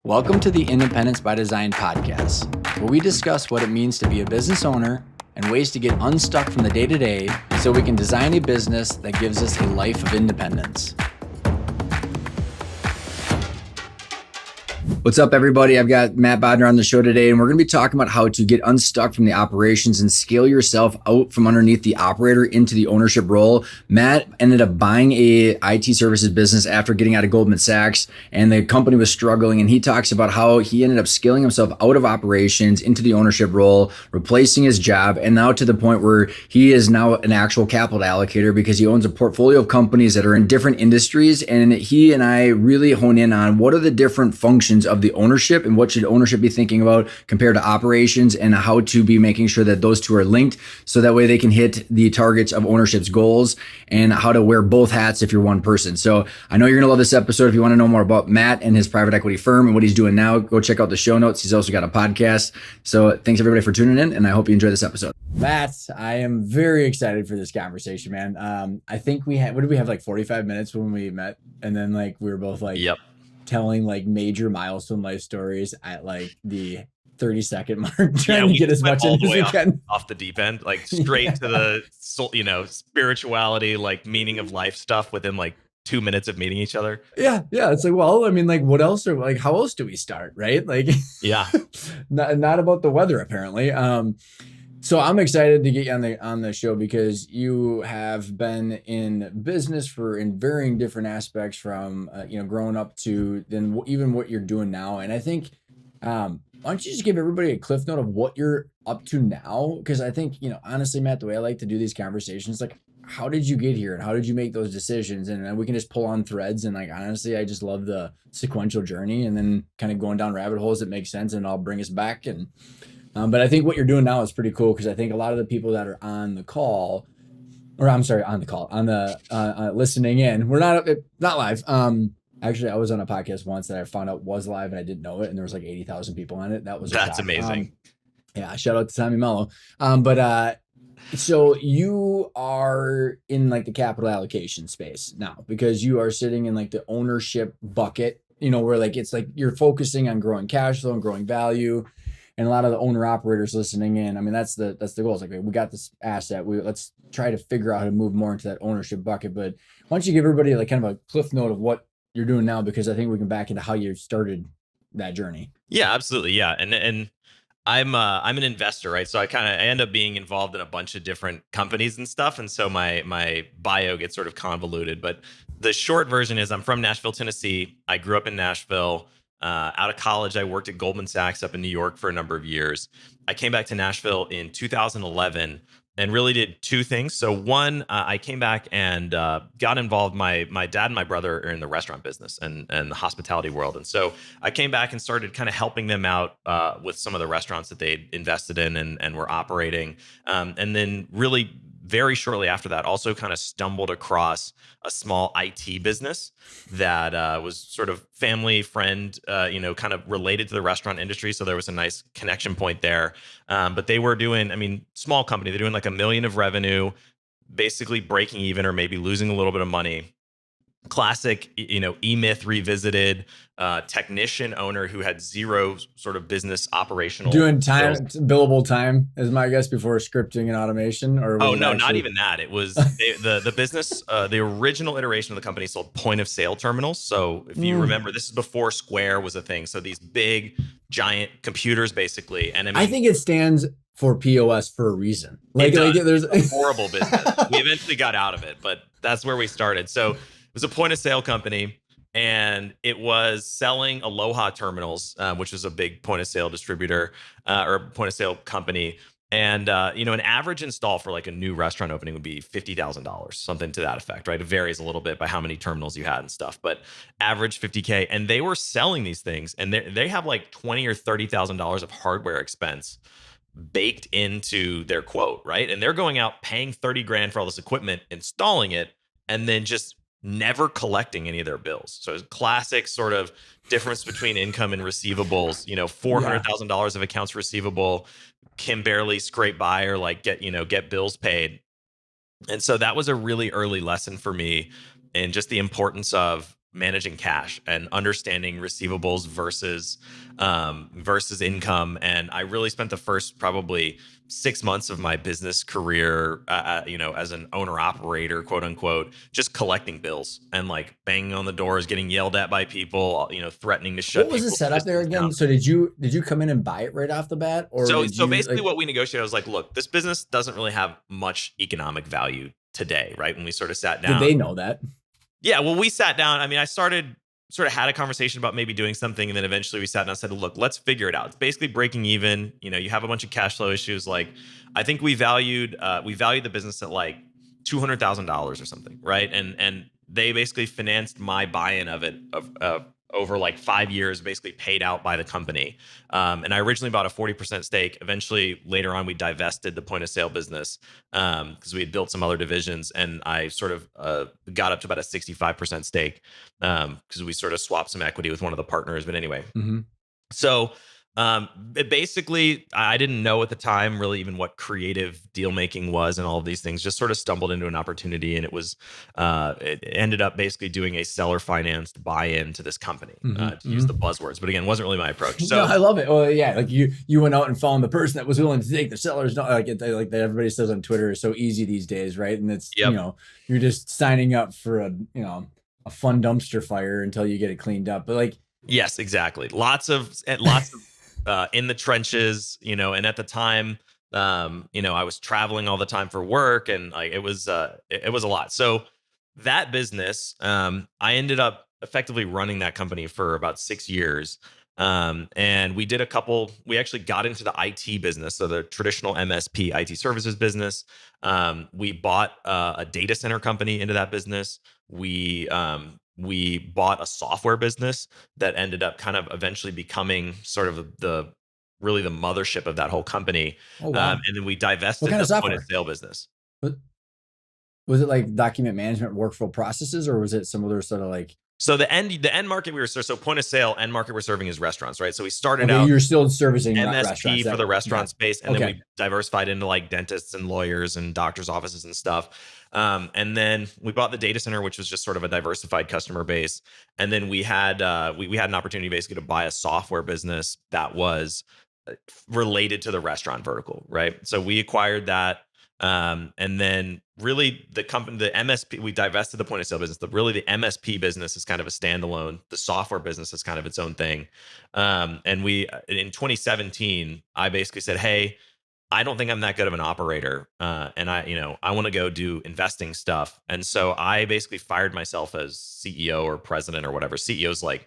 Welcome to the Independence by Design podcast, where we discuss what it means to be a business owner and ways to get unstuck from the day-to-day so we can design a business that gives us a life of independence. What's up, everybody? I've got Matt Bodnar on the show today, and we're going to be talking about how to get unstuck from the operations and scale yourself out from underneath the operator into the ownership role. Matt ended up buying a IT services business after getting out of Goldman Sachs, and the company was struggling, and he talks about how he ended up scaling himself out of operations into the ownership role, replacing his job, and now to the point where he is now an actual capital allocator because he owns a portfolio of companies that are in different industries, and he and I really hone in on what are the different functions of the ownership and what should ownership be thinking about compared to operations, and how to be making sure that those two are linked so that way they can hit the targets of ownership's goals, and how to wear both hats if you're one person. So I know you're gonna love this episode. If you want to know more about Matt and his private equity firm and what he's doing now, go check out the show notes. He's also got a podcast. So thanks everybody for tuning in, and I hope you enjoy this episode. Matt, I am very excited for this conversation, man. I think we had, what did we have, like 45 minutes when we met, and then like we were both like, yep, telling like major milestone life stories at like the 30-second mark, trying to get as much in as we can. Off the deep end, like straight to the soul, spirituality, like meaning of life stuff within like 2 minutes of meeting each other. Yeah. It's like, well, I mean, like, what else are, like, how else do we start, right? Like, yeah, not about the weather apparently. So I'm excited to get you on the show because you have been in business in varying different aspects from growing up to then even what you're doing now. And I think why don't you just give everybody a cliff note of what you're up to now? Because I think, honestly, Matt, the way I like to do these conversations, like, how did you get here and how did you make those decisions? And we can just pull on threads. And like, honestly, I just love the sequential journey and then kind of going down rabbit holes that make sense, and I'll bring us back. And but I think what you're doing now is pretty cool, because I think a lot of the people that are on the call, listening in, we're not live. Actually, I was on a podcast once that I found out was live and I didn't know it, and there was like 80,000 people on it. That's amazing. Yeah, shout out to Tommy Mello. So you are in like the capital allocation space now because you are sitting in like the ownership bucket, where like it's like you're focusing on growing cash flow and growing value. And a lot of the owner operators listening in, I mean, that's the goal. It's like, we got this asset. Let's try to figure out how to move more into that ownership bucket. But why don't you give everybody like kind of a cliff note of what you're doing now, because I think we can back into how you started that journey. Yeah, absolutely. Yeah. And I'm an investor, right? So I end up being involved in a bunch of different companies and stuff. And so my bio gets sort of convoluted, but the short version is I'm from Nashville, Tennessee. I grew up in Nashville. Out of college, I worked at Goldman Sachs up in New York for a number of years. I came back to Nashville in 2011 and really did two things. So one, I came back and got involved. My dad and my brother are in the restaurant business and the hospitality world. And so I came back and started kind of helping them out with some of the restaurants that they'd invested in and were operating. And then really very shortly after that, also kind of stumbled across a small IT business that was sort of family friend, kind of related to the restaurant industry. So there was a nice connection point there. But they were doing, small company, they're doing like $1 million of revenue, basically breaking even or maybe losing a little bit of money. Classic, E-Myth revisited, technician owner who had zero sort of business operational doing time skills. Billable time is my guess before scripting and automation. Or not even that. It was the business. The original iteration of the company sold point of sale terminals. So if you remember, this is before Square was a thing. So these big giant computers, basically. And I think it stands for POS for a reason. There's a horrible business. We eventually got out of it, but that's where we started. So it was a point of sale company, and it was selling Aloha terminals, which was a big point of sale distributor or point of sale company. And, an average install for like a new restaurant opening would be $50,000, something to that effect, right? It varies a little bit by how many terminals you had and stuff, but average $50K. And they were selling these things, and they have like $20,000 or $30,000 of hardware expense baked into their quote, right? And they're going out paying 30 grand for all this equipment, installing it, and then just never collecting any of their bills. So it's classic sort of difference between income and receivables, $400,000 of accounts receivable can barely scrape by or like get bills paid. And so that was a really early lesson for me in just the importance of managing cash and understanding receivables versus income. And I really spent the first probably 6 months of my business career, as an owner operator, quote unquote, just collecting bills and like banging on the doors, getting yelled at by people, threatening to shut What was the people's setup there business again? down. So did you come in and buy it right off the bat, or So, did so you basically, like? what we negotiated, I was like, look, this business doesn't really have much economic value today, right? When we sort of sat Did down, they know that? yeah, well, we sat down. I mean, I started sort of had a conversation about maybe doing something, and then eventually we sat down and said, "Look, let's figure it out." It's basically breaking even. You have a bunch of cash flow issues. Like, I think we valued the business at like $200,000 or something, right? And they basically financed my buy-in of it over like 5 years, basically paid out by the company. And I originally bought a 40% stake. Eventually, later on, we divested the point of sale business because we had built some other divisions, and I sort of got up to about a 65% stake because we sort of swapped some equity with one of the partners. But anyway, Mm-hmm. so basically, I didn't know at the time really even what creative deal making was and all of these things. Just sort of stumbled into an opportunity, and it ended up basically doing a seller financed buy-in to this company, Mm-hmm. to use the Mm-hmm. buzzwords. But again, wasn't really my approach. No, So I love it. Well, yeah, like you went out and found the person that was willing to take the sellers. Not like that everybody says on Twitter is so easy these days, right? And it's yep. you're just signing up for a fun dumpster fire until you get it cleaned up. But like, Yes, exactly. Lots of in the trenches, and at the time, I was traveling all the time for work, and like it was a lot. So that business, I ended up effectively running that company for about 6 years. And we actually got into the IT business, so the traditional MSP IT services business. We bought a data center company into that business. We bought a software business that ended up kind of eventually becoming sort of really the mothership of that whole company. oh wow, And then we what divested kind the of point of software? sale business. Was, was it like document management workflow processes, or was it some other sort of like? So the end market so point of sale end market we're serving is restaurants, right? So we started Okay, out you're still servicing restaurants. MSP for That the restaurant got space, and then okay. we diversified into like dentists and lawyers and doctors' offices and stuff. And then we bought the data center, which was just sort of a diversified customer base. And then we had an opportunity basically to buy a software business that was related to the restaurant vertical, right? So we acquired that. And then really the MSP, we divested the point of sale business. Really the MSP business is kind of a standalone. The software business is kind of its own thing. And in 2017, I basically said, "Hey, I don't think I'm that good of an operator, and I want to go do investing stuff." And so I basically fired myself as CEO or president or whatever. CEO is like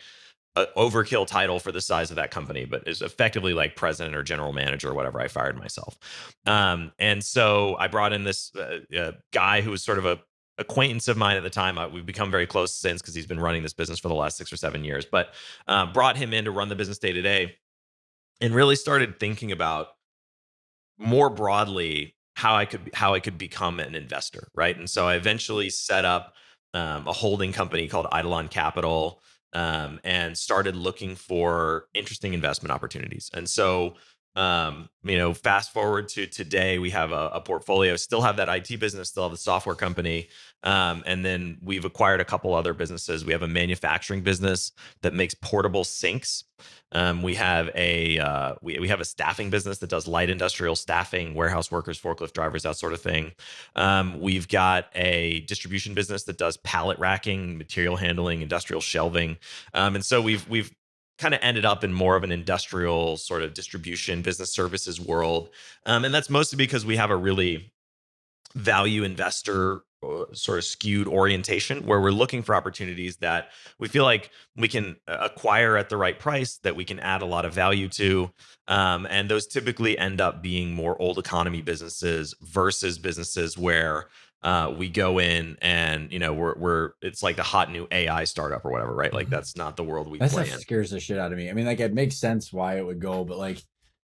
an overkill title for the size of that company, but is effectively like president or general manager or whatever. I fired myself, and so I brought in this guy who was sort of a acquaintance of mine at the time. We've become very close since because he's been running this business for the last 6 or 7 years. But brought him in to run the business day to day, and really started thinking about more broadly how I could become an investor, right? And so I eventually set up a holding company called Eidolon Capital, and started looking for interesting investment opportunities. And so, fast forward to today, we have a portfolio, still have that IT business, still have the software company, and then we've acquired a couple other businesses. We have a manufacturing business that makes portable sinks. We have a staffing business that does light industrial staffing, warehouse workers, forklift drivers, that sort of thing. We've got a distribution business that does pallet racking, material handling, industrial shelving, and so we've kind of ended up in more of an industrial sort of distribution business services world, and that's mostly because we have a really value investor sort of skewed orientation where we're looking for opportunities that we feel like we can acquire at the right price that we can add a lot of value to, and those typically end up being more old economy businesses versus businesses where we go in and we're it's like the hot new AI startup or whatever, right? Like Mhm. that's not the world we That play stuff in. scares the shit out of me. I mean, like it makes sense why it would go, but like,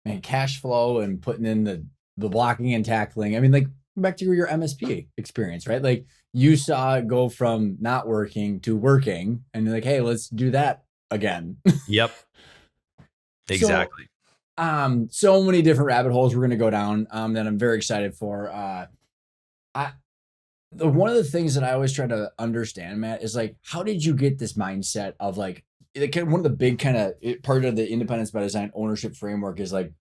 man, cash flow and putting in the blocking and tackling. I mean, like back to your MSP experience, right? Like you saw it go from not working to working, and you're like, hey, let's do that again. Yep, So, exactly. so many different rabbit holes we're gonna go down that I'm very excited for. I one of the things that I always try to understand, Matt, is like, how did you get this mindset of like one of the big kind of part of the independence by design ownership framework is like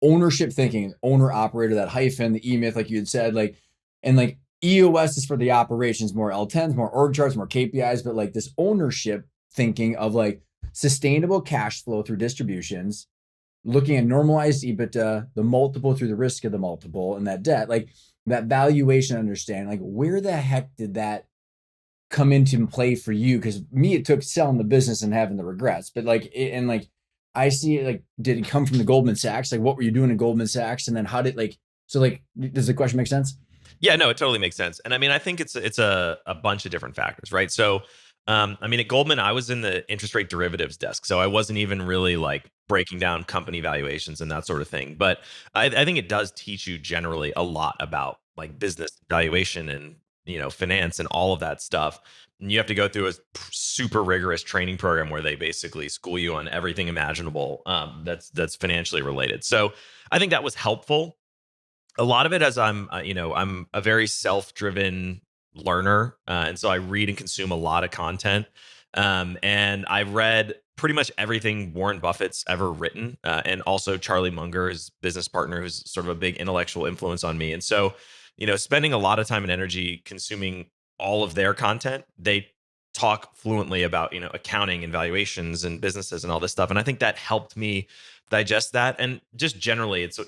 ownership thinking, owner operator, that hyphen, the E myth, like you had said, like, and like EOS is for the operations, more L10s, more org charts, more KPIs, but like this ownership thinking of like sustainable cash flow through distributions, looking at normalized EBITDA, the multiple through the risk of the multiple, and that debt, like that valuation understanding, like where the heck did that come into play for you? Because me, it took selling the business and having the regrets, but like, and like, I see it like, did it come from the Goldman Sachs? Like, what were you doing in Goldman Sachs? And then how did like, so like, does the question make sense? Yeah, no, it totally makes sense. And I mean, I think it's a bunch of different factors, right? So, I mean, at Goldman, I was in the interest rate derivatives desk, so I wasn't even really like breaking down company valuations and that sort of thing. But I think it does teach you generally a lot about like business valuation and finance and all of that stuff. And you have to go through a super rigorous training program where they basically school you on everything imaginable that's financially related. So I think that was helpful. A lot of it as I'm a very self-driven learner, and so I read and consume a lot of content. And I've read pretty much everything Warren Buffett's ever written, and also Charlie Munger, his business partner, who's sort of a big intellectual influence on me. And so, spending a lot of time and energy consuming all of their content, they talk fluently about accounting and valuations and businesses and all this stuff. And I think that helped me digest that. And just generally, it's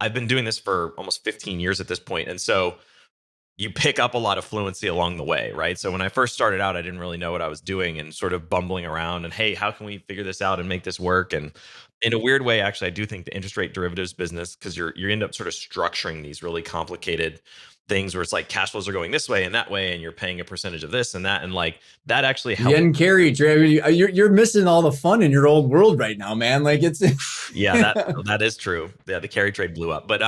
I've been doing this for almost 15 years at this point. And so you pick up a lot of fluency along the way, right? So when I first started out, I didn't really know what I was doing and sort of bumbling around and, hey, how can we figure this out and make this work? And in a weird way, actually, I do think the interest rate derivatives business, because you end up sort of structuring these really complicated things where it's like cash flows are going this way and that way, and you're paying a percentage of this and that. And like that actually helps. Yen and carry, Trey. You're missing all the fun in your old world right now, man. Like it's Yeah, that is true. Yeah, the carry trade blew up. But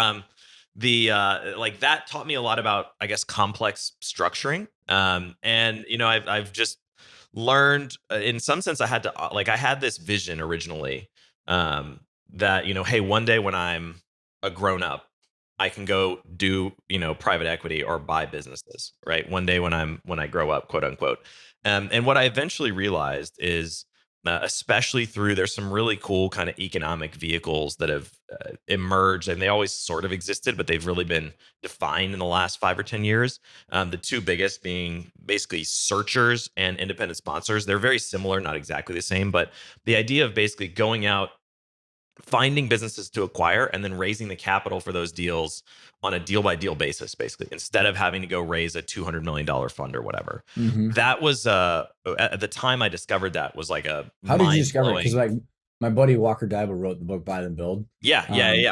the like that taught me a lot about, I guess, complex structuring. And I've just learned in some sense I had to like I had this vision originally, that hey, one day when I'm a grown up, I can go do private equity or buy businesses, right? One day when I grow up, quote unquote. And what I eventually realized is, especially through there's some really cool kind of economic vehicles that have emerged, and they always sort of existed, but they've really been defined in the last 5 or 10 years. The two biggest being basically searchers and independent sponsors. They're very similar, not exactly the same, but the idea of basically going out, finding businesses to acquire, and then raising the capital for those deals on a deal by deal basis, basically, instead of having to go raise a $200 million fund or whatever. Mhm. That was at the time I discovered that was like a How did you mind discover it? Because blowing. like my buddy Walker Dybel wrote the book Buy Then Build. Yeah.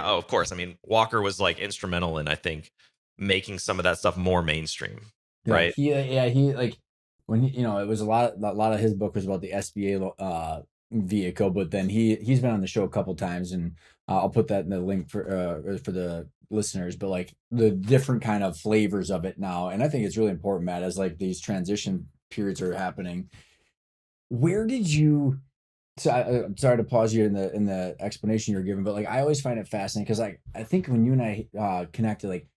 Oh, of course. I mean, Walker was like instrumental in, I think, making some of that stuff more mainstream, Yeah, right? he like when it was a lot of his book was about the SBA vehicle, but then he's been on the show a couple times, and I'll put that in the link for the listeners. But like the different kind of flavors of it now, and I think it's really important, Matt, as like these transition periods are happening. Where did you? So I'm sorry to pause you in the explanation you're giving, but like I always find it fascinating because like I think when you and I connected, like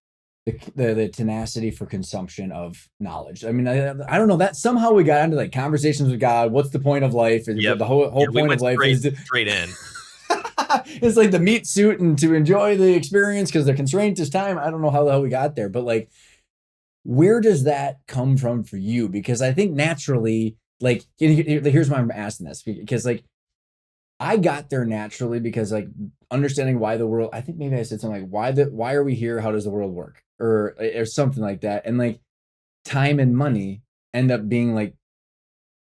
the tenacity for consumption of knowledge. I mean, I don't know that somehow we got into like conversations with God. What's the point of life? Yep. The whole Yeah, we point of went life is straight in. it's like the meat suit and to enjoy the experience because the constraint is time. I don't know how the hell we got there, but like, where does that come from for you? Because I think naturally, like, here's why I'm asking this because like I got there naturally because like understanding why the world. I think maybe I said something like why are we here? How does the world work? Or something like that. And like time and money end up being like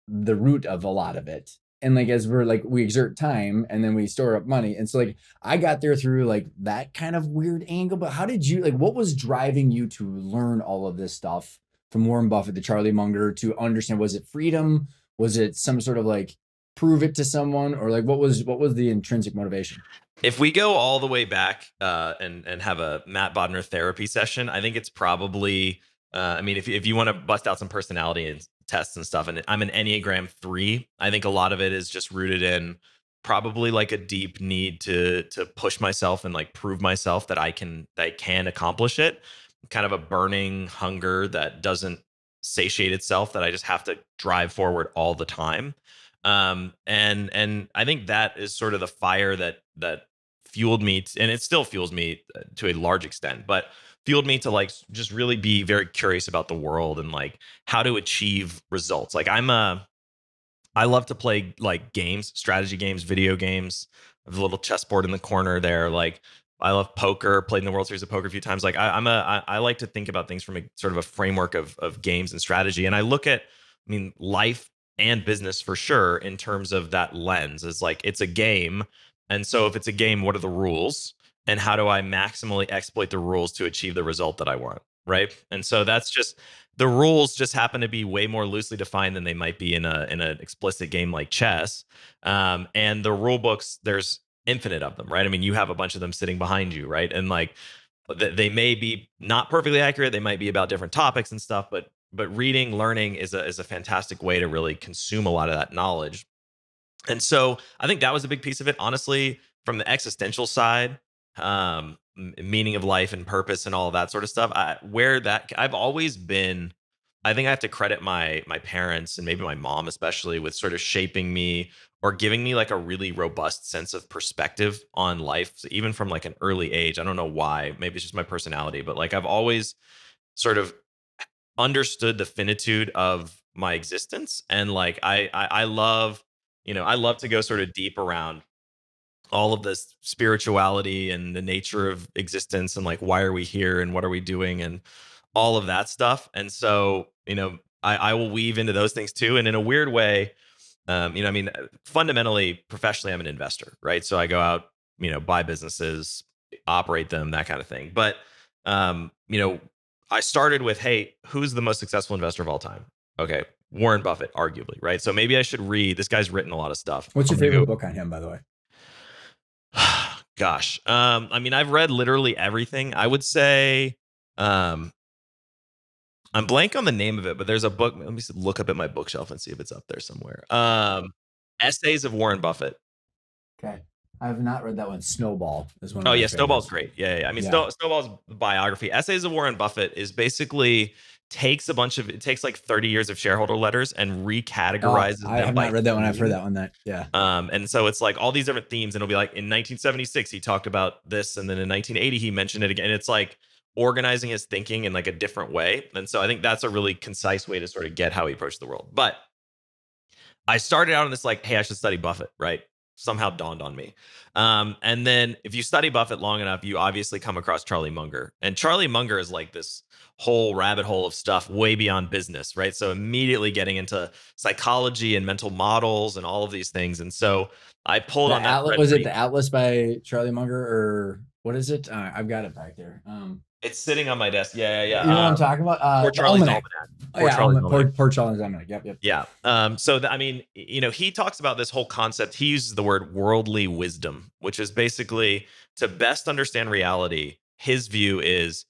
the root of a lot of it. And like as we're like we exert time and then we store up money. And so like I got there through like that kind of weird angle. But how did you like what was driving you to learn all of this stuff from Warren Buffett to Charlie Munger to understand? Was it freedom? Was it some sort of like prove it to someone? Or like what was the intrinsic motivation? If we go all the way back, and have a Matt Bodnar therapy session, I think it's probably. I mean, if you want to bust out some personality and tests and stuff, and I'm an Enneagram 3, I think a lot of it is just rooted in probably like a deep need to push myself and like prove myself that I can accomplish it. kind of a burning hunger that doesn't satiate itself, that I just have to drive forward all the time. And I think that is sort of the fire that fueled me, and it still fuels me to a large extent, but fueled me to like just really be very curious about the world and like how to achieve results. Like I love to play like games, strategy games, video games. I have a little chessboard in the corner there. Like I love poker, played in the World Series of Poker a few times. Like I like to think about things from a sort of a framework of games and strategy. And I look at, I mean, life and business for sure in terms of that lens. Is like it's a game. And so if it's a game, what are the rules? And how do I maximally exploit the rules to achieve the result that I want? Right. And so that's just, the rules just happen to be way more loosely defined than they might be in an explicit game like chess. And the rule books, there's infinite of them, right? I mean, you have a bunch of them sitting behind you, right? And like they may be not perfectly accurate. They might be about different topics and stuff, but reading, learning is a fantastic way to really consume a lot of that knowledge. And so I think that was a big piece of it. Honestly, from the existential side, meaning of life and purpose and all of that sort of stuff, where that I've always been, I think I have to credit my parents and maybe my mom especially with sort of shaping me or giving me like a really robust sense of perspective on life, so even from like an early age. I don't know why, maybe it's just my personality, but like I've always sort of understood the finitude of my existence. And like I love, I love to go sort of deep around all of this spirituality and the nature of existence and like why are we here and what are we doing and all of that stuff. And so, I will weave into those things too. And in a weird way, I mean, fundamentally, professionally, I'm an investor, right? So I go out, buy businesses, operate them, that kind of thing. But, I started with, hey, who's the most successful investor of all time? Okay, Warren Buffett, arguably, right? So maybe I should read. This guy's written a lot of stuff. What's your favorite book on him, by the way? Gosh, I mean, I've read literally everything. I would say, um, I'm blank on the name of it, but there's a book. Let me look up at my bookshelf and see if it's up there somewhere. Essays of Warren Buffett. Okay. I have not read that one. Snowball is one of Oh my yeah, favorites. Snowball's great. Yeah. I mean, Yeah. Snowball's biography. Essays of Warren Buffett is basically it takes like 30 years of shareholder letters and recategorizes I them have by not read that one. I've heard theme. that one. Yeah. And so it's like all these different themes, and it'll be like in 1976 he talked about this, and then in 1980 he mentioned it again. It's like organizing his thinking in like a different way. And so I think that's a really concise way to sort of get how he approached the world. But I started out on this like, hey, I should study Buffett, right? Somehow dawned on me. And then if you study Buffett long enough, you obviously come across Charlie Munger. And Charlie Munger is like this whole rabbit hole of stuff way beyond business, right? So immediately getting into psychology and mental models and all of these things. And so I pulled on that thread. Was it The Atlas by Charlie Munger, or what is it? I've got it back there. It's sitting on my desk. Yeah. You know what I'm talking about? Poor Charlie's Almanac. Poor Charlie's Almanac. Poor Charlie's Almanac. Yep. Yeah. So I mean, he talks about this whole concept. He uses the word worldly wisdom, which is basically to best understand reality. His view is,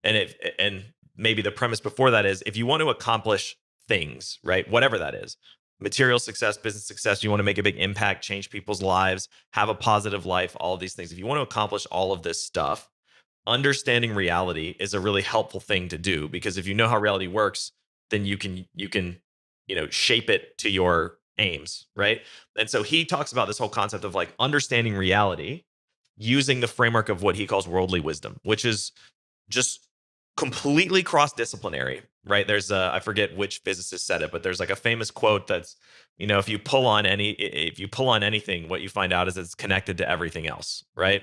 and maybe the premise before that is, if you want to accomplish things, right, whatever that is, material success, business success, you want to make a big impact, change people's lives, have a positive life, all of these things. If you want to accomplish all of this stuff, understanding reality is a really helpful thing to do, because if you know how reality works, then you can shape it to your aims, right? And so he talks about this whole concept of like understanding reality using the framework of what he calls worldly wisdom, which is just completely cross-disciplinary, right? There's I forget which physicist said it, but there's like a famous quote that's, if you pull on anything, what you find out is it's connected to everything else, right?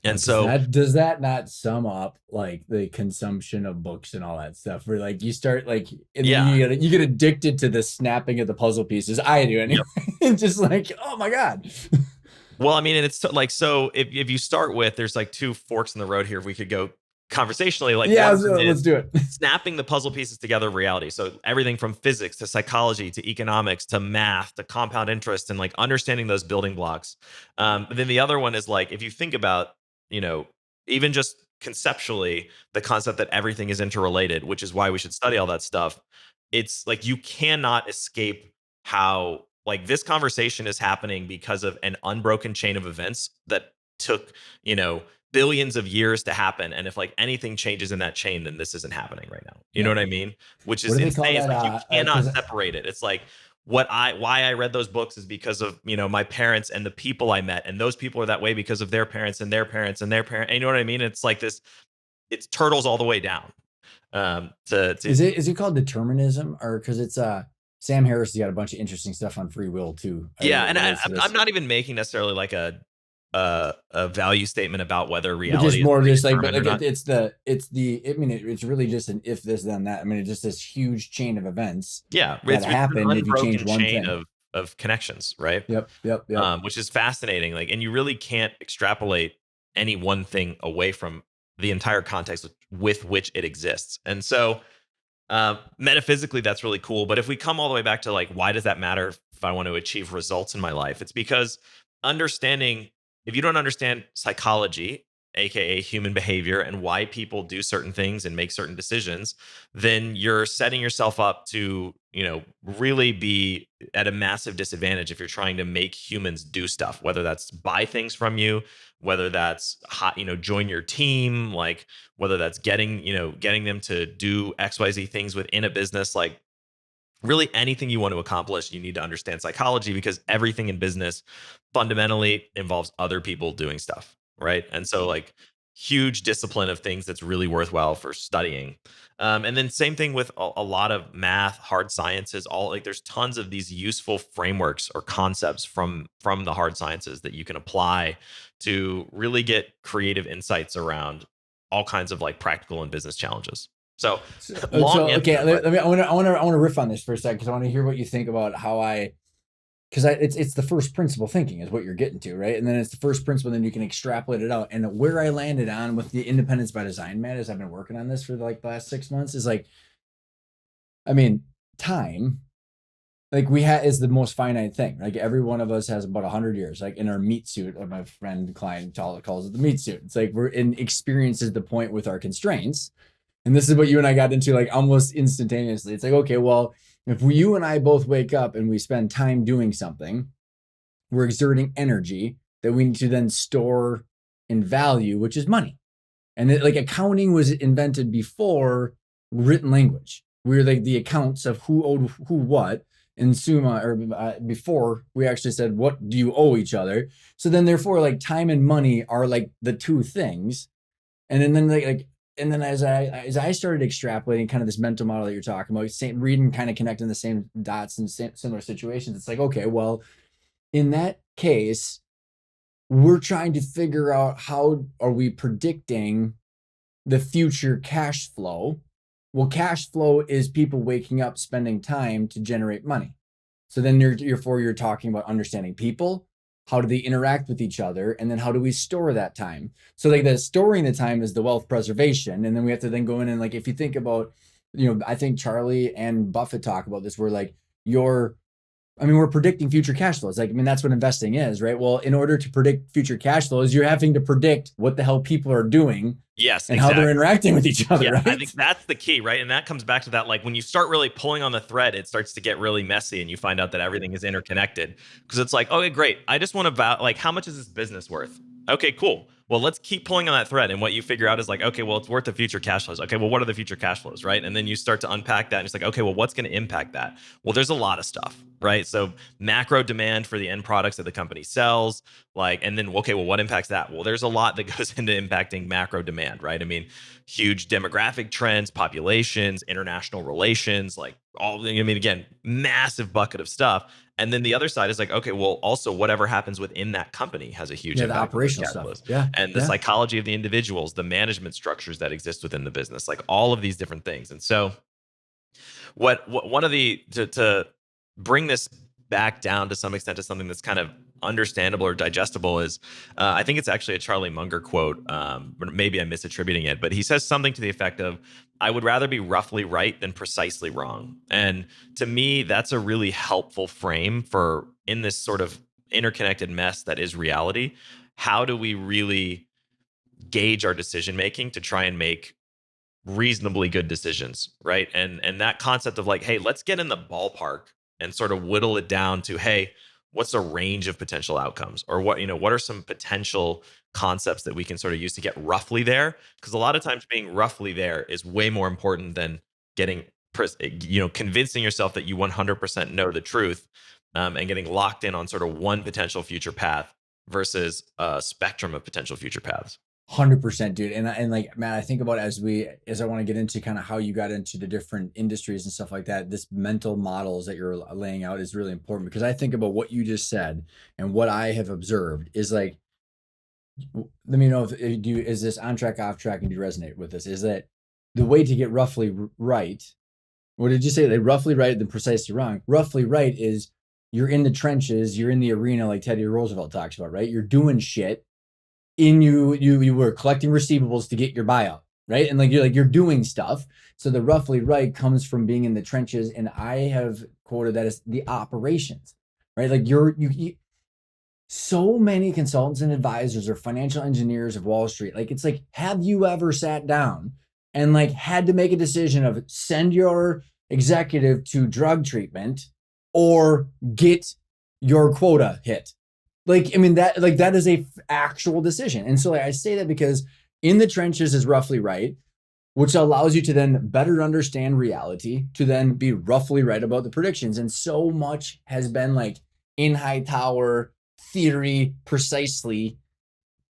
And so does that not sum up like the consumption of books and all that stuff, where like you start like, and then you get addicted to the snapping of the puzzle pieces. I do anyway. Yep. Just like, oh my God. Well, I mean, and it's like, so if you start with, there's like two forks in the road here. If we could go conversationally, like, yeah, let's do it. Snapping the puzzle pieces together of reality. So everything from physics to psychology to economics to math to compound interest, and like understanding those building blocks. But then the other one is like, if you think about, even just conceptually, the concept that everything is interrelated, which is why we should study all that stuff. It's like you cannot escape how like this conversation is happening because of an unbroken chain of events that took, billions of years to happen, and if like anything changes in that chain, then this isn't happening right now. You know Yeah. what I mean? Which What is do they call insane. It's that? like you cannot Because separate it. It's like why I read those books is because of, you know, my parents and the people I met, and those people are that way because of their parents and their parents and their parents. And you know what I mean? It's like this. It's turtles all the way down. To is it called determinism, or because it's Sam Harris has got a bunch of interesting stuff on free will too, as Yeah, it and relates to I'm this. not even making necessarily like a value statement about whether But just reality is more really just like, but determined or like not. I mean, it's really just an if this then that. I mean, it's just this huge chain of events Yeah, that it's an happen if you change unbroken one chain thing. of connections, right? Yep, yep, yep. Which is fascinating. Like, and you really can't extrapolate any one thing away from the entire context with which it exists. And so, metaphysically, that's really cool. But if we come all the way back to like, why does that matter if I want to achieve results in my life? It's because understanding, if you don't understand psychology, aka human behavior, and why people do certain things and make certain decisions, then you're setting yourself up to, you know, really be at a massive disadvantage if you're trying to make humans do stuff, whether that's buy things from you, whether that's you know, join your team, like whether that's getting, you know, getting them to do XYZ things within a business. Like, really anything you want to accomplish, you need to understand psychology, because everything in business fundamentally involves other people doing stuff, right? And so, like, huge discipline of things that's really worthwhile for studying. And then same thing with a lot of math, hard sciences. All, like, there's tons of these useful frameworks or concepts from the hard sciences that you can apply to really get creative insights around all kinds of like practical and business challenges. So, long answer, Okay, but let me. I want to riff on this for a second because I want to hear what you think about how because it's the first principle thinking is what you're getting to, right? And then it's the first principle, then you can extrapolate it out. And where I landed on with the independence by design, Matt, as I've been working on this for like the last 6 months, is like, I mean, time, like we have is the most finite thing. Like every one of us has about 100 years, like in our meat suit. Like my friend client calls it the meat suit. It's like we're in experiences the point with our constraints. And this is what you and I got into like almost instantaneously. It's like, okay, well, if you and I both wake up and we spend time doing something, we're exerting energy that we need to then store in value, which is money. And like accounting was invented before written language. We were like the accounts of who owed who what in Summa, or before we actually said, what do you owe each other? So then therefore like time and money are like the two things. And then like and then as I started extrapolating kind of this mental model that you're talking about, reading kind of connecting the same dots in similar situations, it's like, okay, well, in that case, we're trying to figure out how are we predicting the future cash flow. Well, cash flow is people waking up, spending time to generate money. So then you're talking about understanding people, how do they interact with each other, and then how do we store that time? So like the storing the time is the wealth preservation, and then we have to then go in and like if you think about, I think Charlie and Buffett talk about this, where like we're predicting future cash flows. Like, I mean, that's what investing is, right? Well, in order to predict future cash flows, you're having to predict what the hell people are doing yes, and how they're exactly. interacting with each other, Yeah, I right? think that's the key, right? And that comes back to that, like when you start really pulling on the thread, it starts to get really messy, and you find out that everything is interconnected. Because it's like, okay, great. I just want to like, how much is this business worth? Okay, cool. Well, let's keep pulling on that thread. And what you figure out is like, okay, well, it's worth the future cash flows. Okay, well, what are the future cash flows, right? And then you start to unpack that, and it's like, okay, well, what's going to impact that? Well, there's a lot of stuff, right? So macro demand for the end products that the company sells, like, and then, okay, well, what impacts that? Well, there's a lot that goes into impacting macro demand, right? I mean, huge demographic trends, populations, international relations, like all, I mean, again, massive bucket of stuff. And then the other side is like, okay, well, also whatever happens within that company has a huge Yeah, the impact on those operational cash stuff. flows. Yeah, And the yeah. psychology of the individuals, the management structures that exist within the business, like all of these different things. And so what one of the to bring this back down to some extent to something that's kind of understandable or digestible is I think it's actually a Charlie Munger quote, but maybe I'm misattributing it, but he says something to the effect of, I would rather be roughly right than precisely wrong. And to me, that's a really helpful frame for, in this sort of interconnected mess that is reality, how do we really gauge our decision making to try and make reasonably good decisions, right? And that concept of like, hey, let's get in the ballpark and sort of whittle it down to, hey, what's a range of potential outcomes, or what are some potential concepts that we can sort of use to get roughly there? Because a lot of times being roughly there is way more important than getting convincing yourself that you 100% know the truth, and getting locked in on sort of one potential future path versus a spectrum of potential future paths. 100%, dude. And like, Matt, I think about as I want to get into kind of how you got into the different industries and stuff like that, this mental models that you're laying out is really important, because I think about what you just said and what I have observed is like, let me know if is this on track, off track, and do you resonate with this? Is that the way to get roughly right? What did you say? Like roughly right, then precisely wrong. Roughly right is you're in the trenches, you're in the arena, like Teddy Roosevelt talks about, right? You're doing shit you were collecting receivables to get your buyout, right? And you're doing stuff. So the roughly right comes from being in the trenches, and I have quoted that as the operations, right? Like you so many consultants and advisors or financial engineers of Wall Street, like it's like, have you ever sat down and like had to make a decision of send your executive to drug treatment or get your quota hit? Like, I mean, that is a actual decision. And so like, I say that because in the trenches is roughly right, which allows you to then better understand reality, to then be roughly right about the predictions. And so much has been like in high tower theory, precisely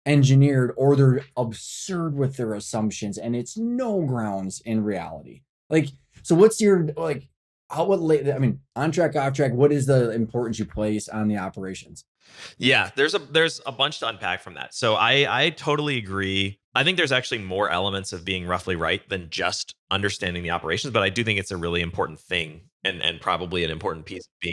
engineered, or they're absurd with their assumptions, and it's no grounds in reality. Like, so what's your like I mean, on track, off track, what is the importance you place on the operations? Yeah, there's a bunch to unpack from that. So I totally agree. I think there's actually more elements of being roughly right than just understanding the operations, but I do think it's a really important thing, and probably an important piece of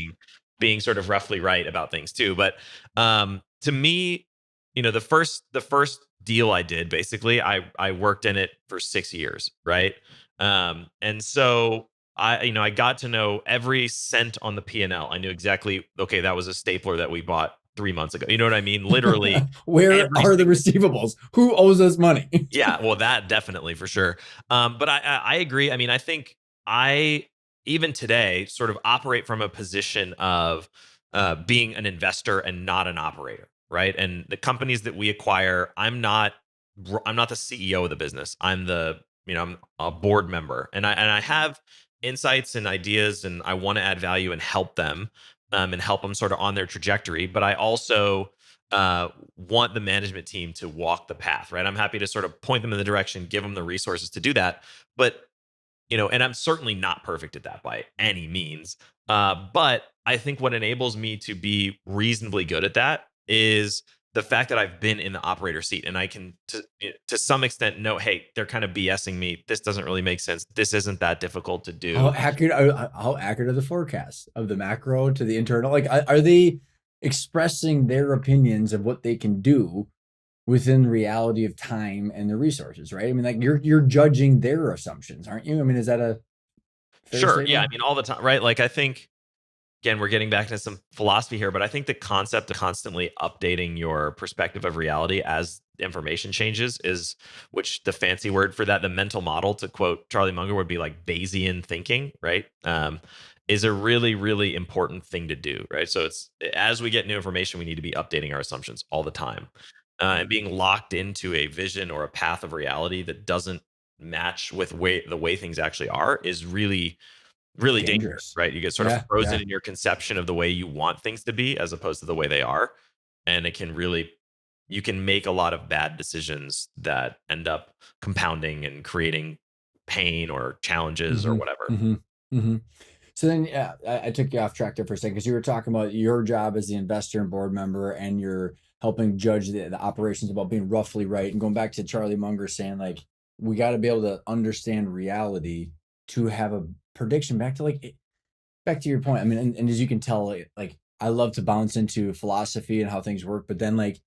being sort of roughly right about things too. But to me, the first deal I did, basically I worked in it for 6 years, right? And so I got to know every cent on the P&L. I knew exactly, okay, that was a stapler that we bought 3 months ago. You know what I mean? Literally Where every are the single. receivables? Who owes us money? Yeah, well, that definitely for sure. But I agree. I mean, I think I even today sort of operate from a position of being an investor and not an operator, right? And the companies that we acquire, I'm not the CEO of the business. I'm a board member, and I have insights and ideas, and I want to add value and help them, and help them sort of on their trajectory. But I also want the management team to walk the path, right? I'm happy to sort of point them in the direction, give them the resources to do that. But and I'm certainly not perfect at that by any means. But I think what enables me to be reasonably good at that is the fact that I've been in the operator seat, and I can, to some extent, know, hey, they're kind of BSing me. This doesn't really make sense. This isn't that difficult to How do. accurate are the forecasts of the macro to the internal? Like, are they expressing their opinions of what they can do within the reality of time and the resources, right? I mean, like you're judging their assumptions, aren't you? I mean, is that a fair Sure. Yeah. I statement? mean, all the time, right? Like, I think, again, we're getting back to some philosophy here, but I think the concept of constantly updating your perspective of reality as information changes is, which the fancy word for that, the mental model, to quote Charlie Munger, would be like Bayesian thinking, right? Is a really, really important thing to do, right? So it's, as we get new information, we need to be updating our assumptions all the time, and being locked into a vision or a path of reality that doesn't match with the way things actually are is really dangerous, Dangerous. right? You get sort of Yeah, frozen yeah. in your conception of the way you want things to be as opposed to the way they are. And you can make a lot of bad decisions that end up compounding and creating pain or challenges or Mm-hmm. whatever. Mm-hmm. Mm-hmm. So then, yeah, I took you off track there for a second because you were talking about your job as the investor and board member, and you're helping judge the operations about being roughly right. And going back to Charlie Munger saying, like, we got to be able to understand reality to have a prediction. Back to your point. I mean, and as you can tell, like I love to bounce into philosophy and how things work, but then like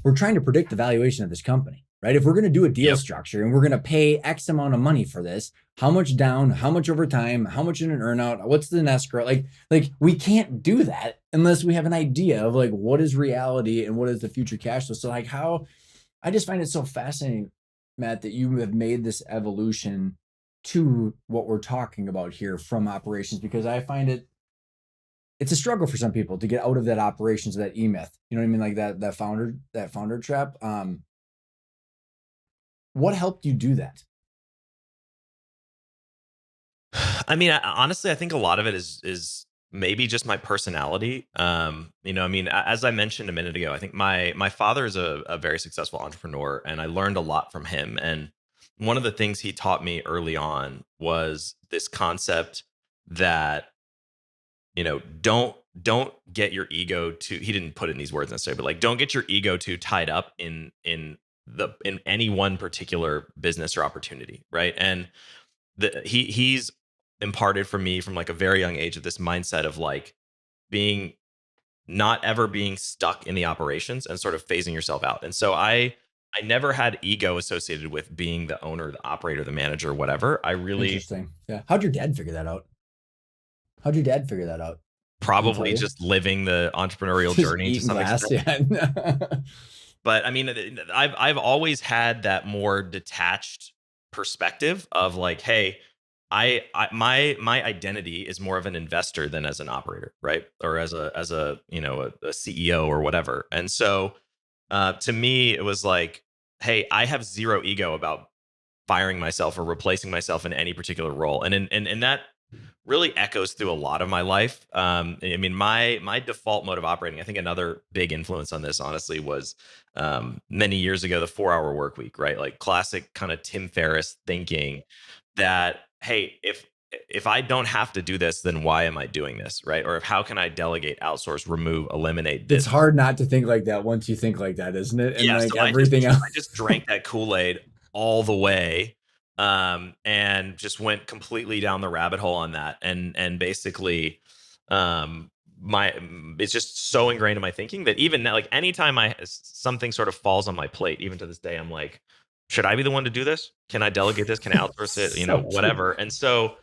we're trying to predict the valuation of this company, right? If we're going to do a deal Yep. structure and we're going to pay X amount of money for this, how much down, how much over time, how much in an earnout, what's the escrow? Like we can't do that unless we have an idea of like what is reality and what is the future cash flow. So like how I just find it so fascinating, Matt, that you have made this evolution to what we're talking about here from operations, because I find it it's a struggle for some people to get out of that operations, that e-myth. You know what I mean? Like that founder trap. What helped you do that? I mean, honestly, I think a lot of it is maybe just my personality. I mean, as I mentioned a minute ago, I think my father is a very successful entrepreneur, and I learned a lot from him. And one of the things he taught me early on was this concept that, don't get your ego too, he didn't put it in these words necessarily, but like, don't get your ego too tied up in any one particular business or opportunity, right? And he's imparted for me from like a very young age of this mindset of like being not ever being stuck in the operations and sort of phasing yourself out. And so I never had ego associated with being the owner, the operator, the manager, whatever. I really Interesting. Yeah. How'd your dad figure that out? How'd your dad figure that out? Did he tell probably you? just living the entrepreneurial Just journey to eating some glass. extent. Yeah. But I mean, I've always had that more detached perspective of like, hey, my identity is more of an investor than as an operator, right? Or as a a CEO or whatever. And so to me, it was like, hey, I have zero ego about firing myself or replacing myself in any particular role, and that really echoes through a lot of my life. I mean, my default mode of operating. I think another big influence on this, honestly, was many years ago the 4 hour work week, right? Like classic kind of Tim Ferriss thinking that, hey, if I don't have to do this, then why am I doing this, right? Or if how can I delegate, outsource, remove, eliminate It's this? hard not to think like that once you think like that, isn't it? And Yeah, like so everything else. I just drank that Kool-Aid all the way, and just went completely down the rabbit hole on that, and basically, my it's just so ingrained in my thinking that even now, like anytime something sort of falls on my plate, even to this day, I'm like, should I be the one to do this? Can I delegate this? Can I outsource it? So true. Whatever. And so,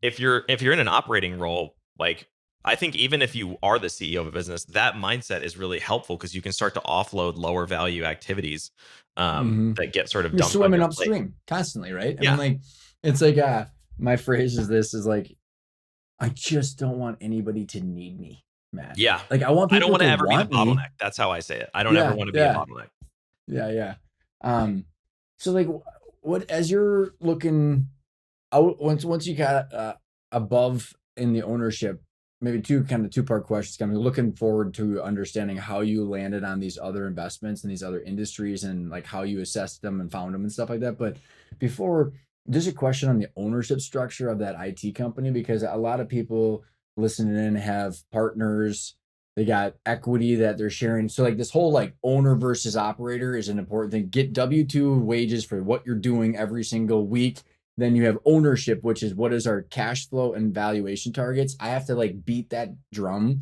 if you're in an operating role, like I think even if you are the CEO of a business, that mindset is really helpful because you can start to offload lower value activities Hmm. that get sort of You're dumped on swimming your plate. upstream constantly, right? I mean, Yeah, like, it's like my phrase is this is like, I just don't want anybody to need me, Matt. yeah. Like, I want I don't people want to to ever be the want me. bottleneck. That's how I say it. I don't ever Yeah, want to be a yeah, bottleneck. yeah, yeah. Um, so like, what as you're looking out once you got above in the ownership, maybe two-part questions. Kind of looking forward to understanding how you landed on these other investments and these other industries and like how you assessed them and found them and stuff like that. But before, just a question on the ownership structure of that IT company, because a lot of people listening in have partners, they got equity that they're sharing. So like this whole like owner versus operator is an important thing. Get W-2 wages for what you're doing every single week. Then you have ownership, which is what is our cash flow and valuation targets. I have to like beat that drum.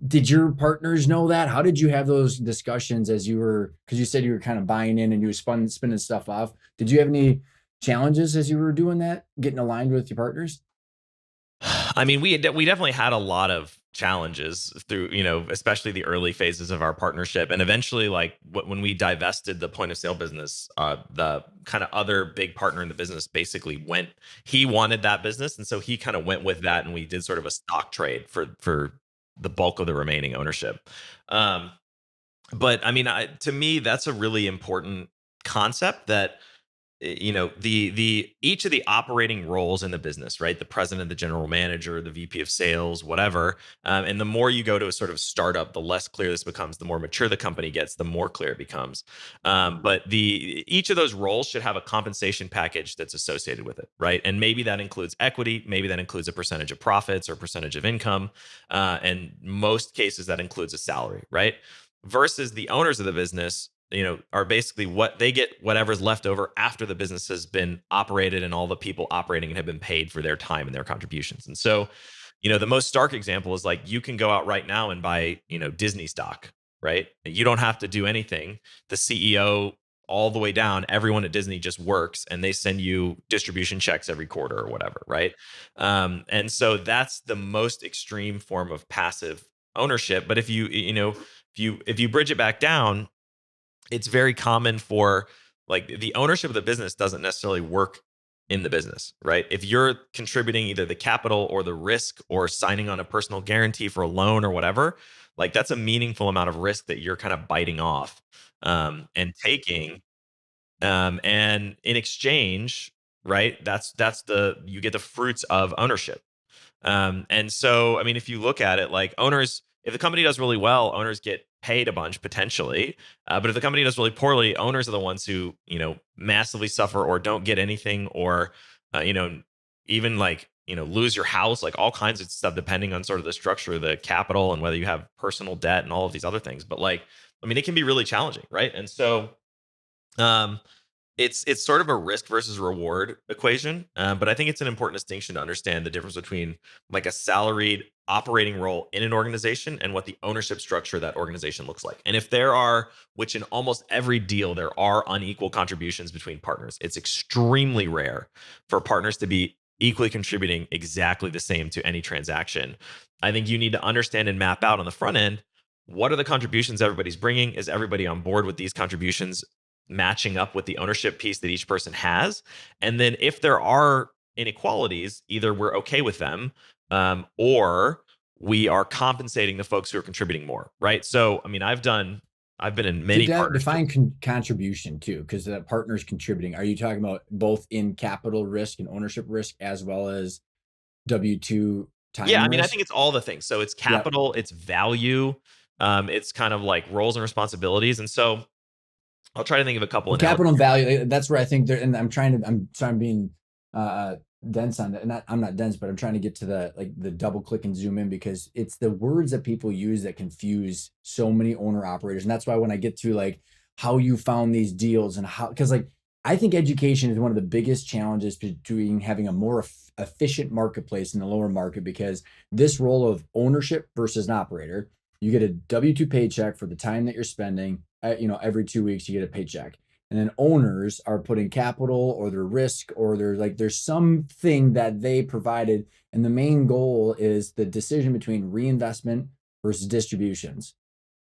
Did your partners know that? How did you have those discussions as you were, because you said you were kind of buying in and you were spinning stuff off. Did you have any challenges as you were doing that, getting aligned with your partners? I mean, we definitely had a lot of challenges through, especially the early phases of our partnership, and eventually, like when we divested the point of sale business, the kind of other big partner in the business basically went. He wanted that business, and so he kind of went with that, and we did sort of a stock trade for the bulk of the remaining ownership. Um, but I mean, to me, that's a really important concept that the each of the operating roles in the business, right? The president, the general manager, the VP of sales, whatever. And the more you go to a sort of startup, the less clear this becomes. The more mature the company gets, the more clear it becomes. But the each of those roles should have a compensation package that's associated with it, right? And maybe that includes equity, maybe that includes a percentage of profits or percentage of income, and most cases that includes a salary, right? Versus the owners of the business, are basically what they get, whatever's left over after the business has been operated and all the people operating and have been paid for their time and their contributions. And so, the most stark example is like you can go out right now and buy, Disney stock, right? You don't have to do anything. The CEO, all the way down, everyone at Disney just works and they send you distribution checks every quarter or whatever, right? And so that's the most extreme form of passive ownership. But if you bridge it back down, it's very common for like the ownership of the business doesn't necessarily work in the business, right? If you're contributing either the capital or the risk or signing on a personal guarantee for a loan or whatever, like that's a meaningful amount of risk that you're kind of biting off and taking. And in exchange, right, that's the you get the fruits of ownership. And so, I mean, if you look at it, like owners, if the company does really well, owners get paid a bunch potentially. But if the company does really poorly, owners are the ones who, massively suffer or don't get anything or, uh, you know, even like, lose your house, like all kinds of stuff, depending on sort of the structure of the capital and whether you have personal debt and all of these other things. But like, I mean, it can be really challenging, right? And so, um, it's sort of a risk versus reward equation, but I think it's an important distinction to understand the difference between like a salaried operating role in an organization and what the ownership structure of that organization looks like. And if there are, which in almost every deal there are unequal contributions between partners, it's extremely rare for partners to be equally contributing exactly the same to any transaction. I think you need to understand and map out on the front end, what are the contributions everybody's bringing? Is everybody on board with these contributions matching up with the ownership piece that each person has? And then if there are inequalities, either we're okay with them, or we are compensating the folks who are contributing more, right? So, I mean, I've been in many Define partnerships. contribution too, because the partner's contributing. Are you talking about both in capital risk and ownership risk as well as W-2 Yeah, time I mean, I risk? think it's all the things. So it's Yep. capital, it's value, it's kind of like roles and responsibilities. And so I'll try to think of a couple Well, analogies. capital and value, that's where I think there, and I'm sorry, I'm being dense on that. Not, I'm not dense, but I'm trying to get to the double click and zoom in because it's the words that people use that confuse so many owner operators. And that's why when I get to like how you found these deals and how, because like I think education is one of the biggest challenges between having a more efficient marketplace in the lower market because this role of ownership versus an operator, you get a W-2 paycheck for the time that you're spending. Every 2 weeks you get a paycheck. And then owners are putting capital or their risk or there's something that they provided. And the main goal is the decision between reinvestment versus distributions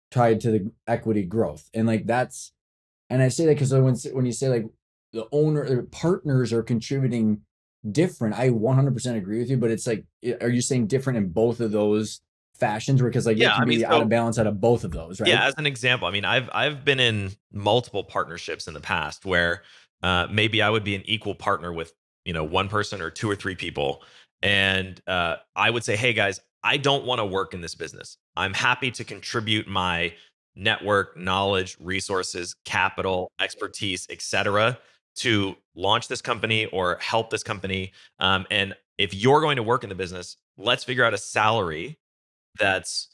tied to the equity growth. And like and I say that because when you say like the owner or partners are contributing different, I 100% agree with you. But it's like, are you saying different in both of those fashions? Because like they Yeah, can I mean, be out of so balance out of both of those, yeah, right? as an example, I mean, I've been in multiple partnerships in the past where maybe I would be an equal partner with one person or two or three people, and I would say, hey guys, I don't want to work in this business. I'm happy to contribute my network, knowledge, resources, capital, expertise, etc., to launch this company or help this company. And if you're going to work in the business, let's figure out a salary that's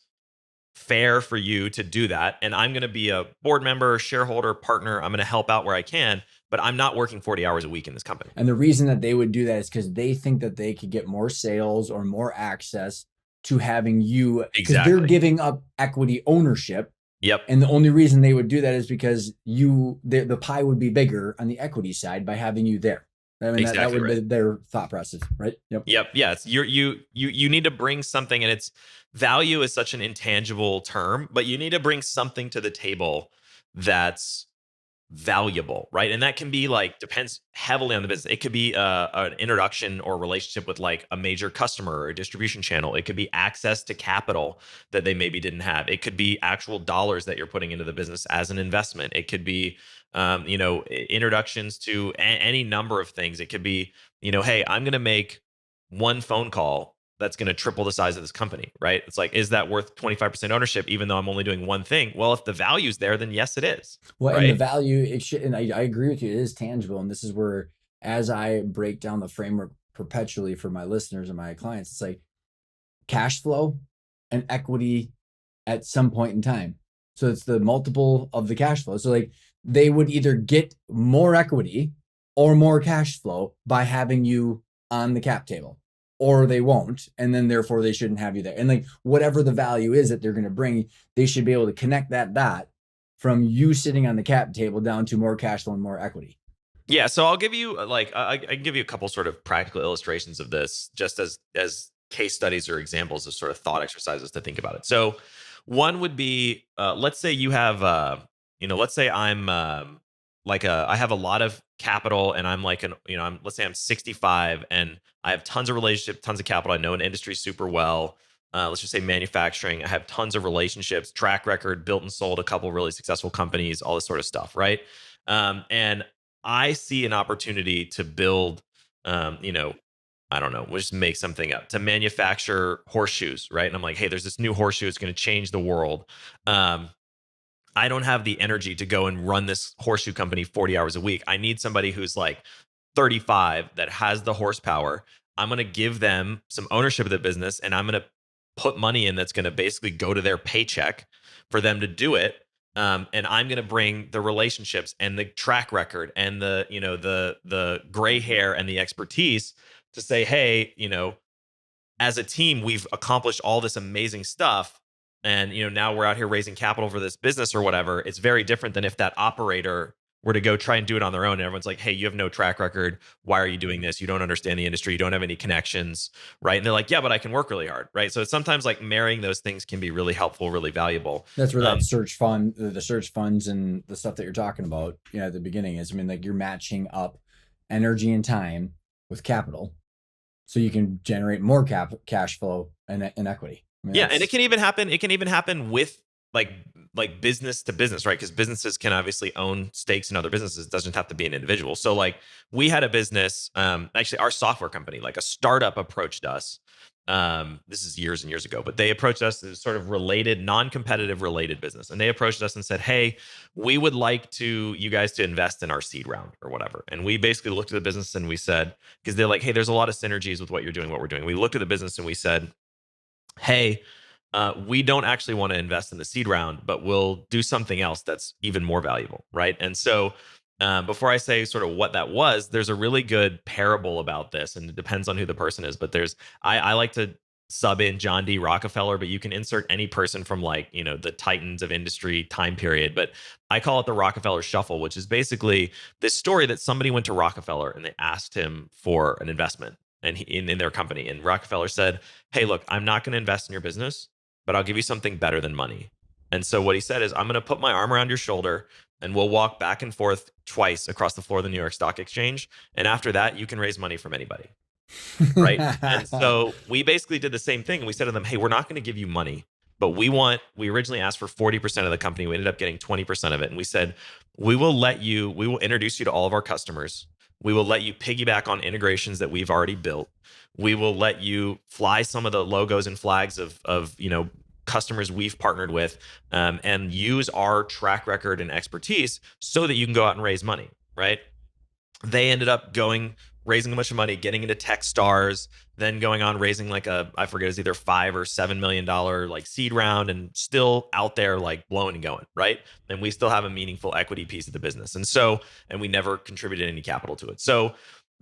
fair for you to do that. And I'm going to be a board member, shareholder, partner. I'm going to help out where I can, but I'm not working 40 hours a week in this company. And the reason that they would do that is because they think that they could get more sales or more access to having you, because they're Exactly. giving up equity ownership. Yep. And the only reason they would do that is because the pie would be bigger on the equity side by having you there. I mean, that Exactly would right. be their thought process, right? Yep. Yep. Yeah. You need to bring something, and it's value is such an intangible term, but you need to bring something to the table that's valuable, right? And that can be like depends heavily on the business. It could be an introduction or relationship with like a major customer or a distribution channel. It could be access to capital that they maybe didn't have. It could be actual dollars that you're putting into the business as an investment. It could be introductions to any number of things. It could be hey, I'm going to make one phone call that's going to triple the size of this company, right? It's like, is that worth 25% ownership, even though I'm only doing one thing? Well, if the value's there, then yes, it is, Well, and the right? value, it should, and I agree with you, it is tangible. And this is where, as I break down the framework perpetually for my listeners and my clients, it's like cash flow and equity at some point in time. So it's the multiple of the cash flow. So like they would either get more equity or more cash flow by having you on the cap table, or they won't. And then therefore they shouldn't have you there. And like whatever the value is that they're going to bring, they should be able to connect that dot from you sitting on the cap table down to more cash flow and more equity. Yeah, so I'll give you I can give you a couple sort of practical illustrations of this, just as case studies or examples of sort of thought exercises to think about it. So one would be let's say you have let's say I'm I have a lot of capital, and I'm like let's say I'm 65 and I have tons of relationships, tons of capital. I know an industry super well. Let's just say manufacturing. I have tons of relationships, track record, built and sold a couple really successful companies, all this sort of stuff, right? And I see an opportunity to build, I don't know, we'll just make something up, to manufacture horseshoes, right? And I'm like, hey, there's this new horseshoe. It's going to change the world. I don't have the energy to go and run this horseshoe company 40 hours a week. I need somebody who's like 35 that has the horsepower. I'm going to give them some ownership of the business, and I'm going to put money in that's going to basically go to their paycheck for them to do it. And I'm going to bring the relationships and the track record and the gray hair and the expertise to say, hey, as a team, we've accomplished all this amazing stuff. And, now we're out here raising capital for this business or whatever. It's very different than if that operator were to go try and do it on their own. And everyone's like, hey, you have no track record. Why are you doing this? You don't understand the industry. You don't have any connections. Right. And they're like, yeah, but I can work really hard. Right. So it's sometimes like marrying those things can be really helpful, really valuable. That's where that search fund, the search funds and the stuff that you're talking about, at the beginning is, I mean, like you're matching up energy and time with capital so you can generate more cash flow and equity. I mean, yeah. And it can even happen. It can even happen with like business to business, right? Because businesses can obviously own stakes in other businesses. It doesn't have to be an individual. So like we had a business, actually our software company, like a startup approached us. This is years and years ago, but they approached us as sort of related, non-competitive related business. And they approached us and said, hey, we would like you guys to invest in our seed round or whatever. And we basically looked at the business and we said, because they're like, hey, there's a lot of synergies with what you're doing, what we're doing. We looked at the business and we said, hey, we don't actually want to invest in the seed round, but we'll do something else that's even more valuable, right? And so before I say sort of what that was, there's a really good parable about this, and it depends on who the person is. But I like to sub in John D. Rockefeller, but you can insert any person from like, the titans of industry time period. But I call it the Rockefeller Shuffle, which is basically this story that somebody went to Rockefeller and they asked him for an investment and in their company. And Rockefeller said, hey, look, I'm not going to invest in your business, but I'll give you something better than money. And so what he said is, I'm going to put my arm around your shoulder and we'll walk back and forth twice across the floor of the New York Stock Exchange. And after that, you can raise money from anybody. Right. And so we basically did the same thing. And we said to them, hey, we're not going to give you money, but we originally asked for 40% of the company. We ended up getting 20% of it. And we said, we will introduce you to all of our customers. We will let you piggyback on integrations that we've already built. We will let you fly some of the logos and flags of customers we've partnered with, and use our track record and expertise so that you can go out and raise money, right? They ended up raising a bunch of money, getting into Techstars, then going on raising like I forget, it's either $5 or $7 million like seed round, and still out there like blowing and going, right? And we still have a meaningful equity piece of the business. And we never contributed any capital to it. So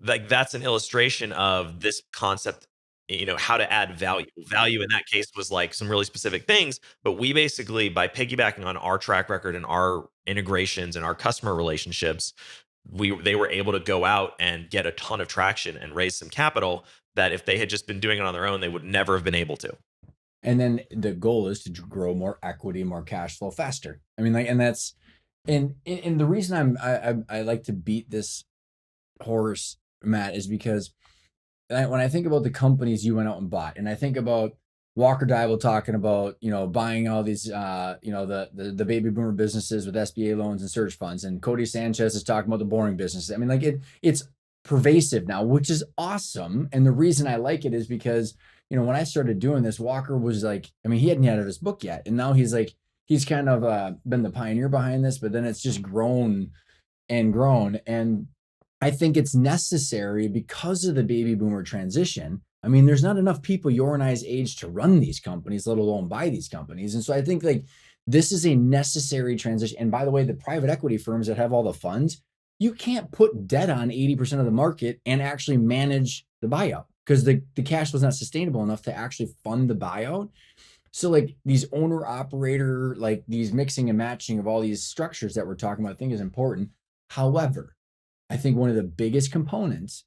like that's an illustration of this concept, how to add value. Value in that case was like some really specific things, but we basically, by piggybacking on our track record and our integrations and our customer relationships, they were able to go out and get a ton of traction and raise some capital that if they had just been doing it on their own, they would never have been able to. And then the goal is to grow more equity, more cash flow faster. I mean, like, and that's, and the reason I like to beat this horse, Matt, is because when I think about the companies you went out and bought, and I think about Walker Dybel talking about, buying all these, the baby boomer businesses with SBA loans and search funds. And Cody Sanchez is talking about the boring businesses. I mean, like it's pervasive now, which is awesome. And the reason I like it is because, when I started doing this, Walker was like, I mean, he hadn't had his book yet. And now he's kind of been the pioneer behind this, but then it's just grown and grown. And I think it's necessary because of the baby boomer transition. I mean, there's not enough people your and I's age to run these companies, let alone buy these companies. And so I think like this is a necessary transition. And by the way, the private equity firms that have all the funds, you can't put debt on 80% of the market and actually manage the buyout because the cash was not sustainable enough to actually fund the buyout. So like these owner operator, like these mixing and matching of all these structures that we're talking about, I think is important. However, I think one of the biggest components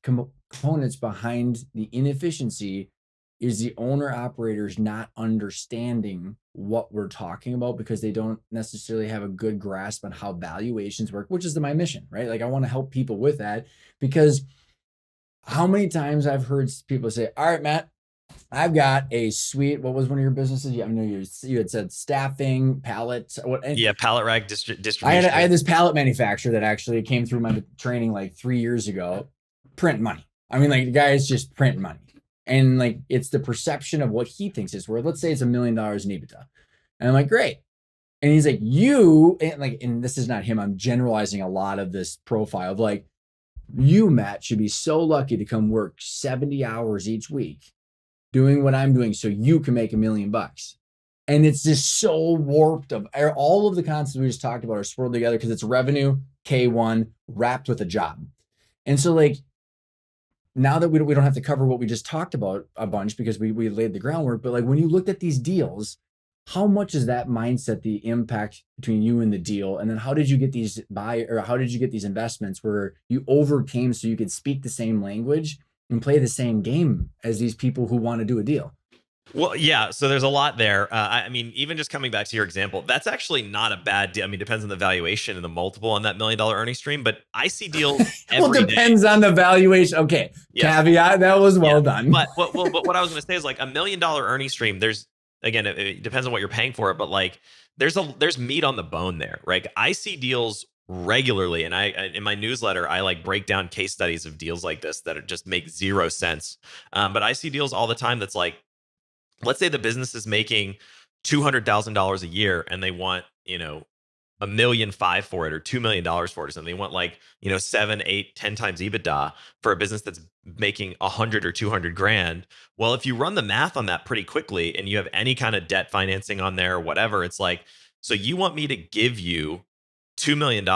behind the inefficiency is the owner operators not understanding what we're talking about because they don't necessarily have a good grasp on how valuations work, which is my mission, right? Like I want to help people with that because how many times I've heard people say, all right, Matt, I've got a sweet, what was one of your businesses? I know you had said staffing, pallets. Yeah, pallet rack I distribution. had this pallet manufacturer that actually came through my training like 3 years ago, print money. I mean, like the guy is just print money. And like, it's the perception of what he thinks it's worth. Let's say it's $1 million in EBITDA. And I'm like, great. And he's like, and this is not him. I'm generalizing a lot of this profile of like, you, Matt, should be so lucky to come work 70 hours each week doing what I'm doing so you can make $1 million. And it's just so warped of all of the concepts we just talked about are swirled together because it's revenue, K1 wrapped with a job. And so like, now that we don't have to cover what we just talked about a bunch because we laid the groundwork, but like when you looked at these deals, how much is that mindset the impact between you and the deal? And then how did you get these how did you get these investments where you overcame so you could speak the same language and play the same game as these people who want to do a deal? Well, yeah. So there's a lot there. I mean, even just coming back to your example, that's actually not a bad deal. I mean, it depends on the valuation and the multiple on that $1 million earnings stream, but I see deals every well, depends on the valuation. Okay. Yes. Caveat. That was well done. But what I was going to say is like $1 million earnings stream. There's, again, it depends on what you're paying for it, but like there's meat on the bone there, right? I see deals regularly, and I in my newsletter I like break down case studies of deals like this that just make zero sense. But I see deals all the time that's like, let's say the business is making $200,000 a year and they want, $1.5 million for it or $2 million for it or something. They want like, 7, 8, 10 times EBITDA for a business that's making 100 or 200 grand. Well, if you run the math on that pretty quickly and you have any kind of debt financing on there or whatever, it's like, so you want me to give you $2 million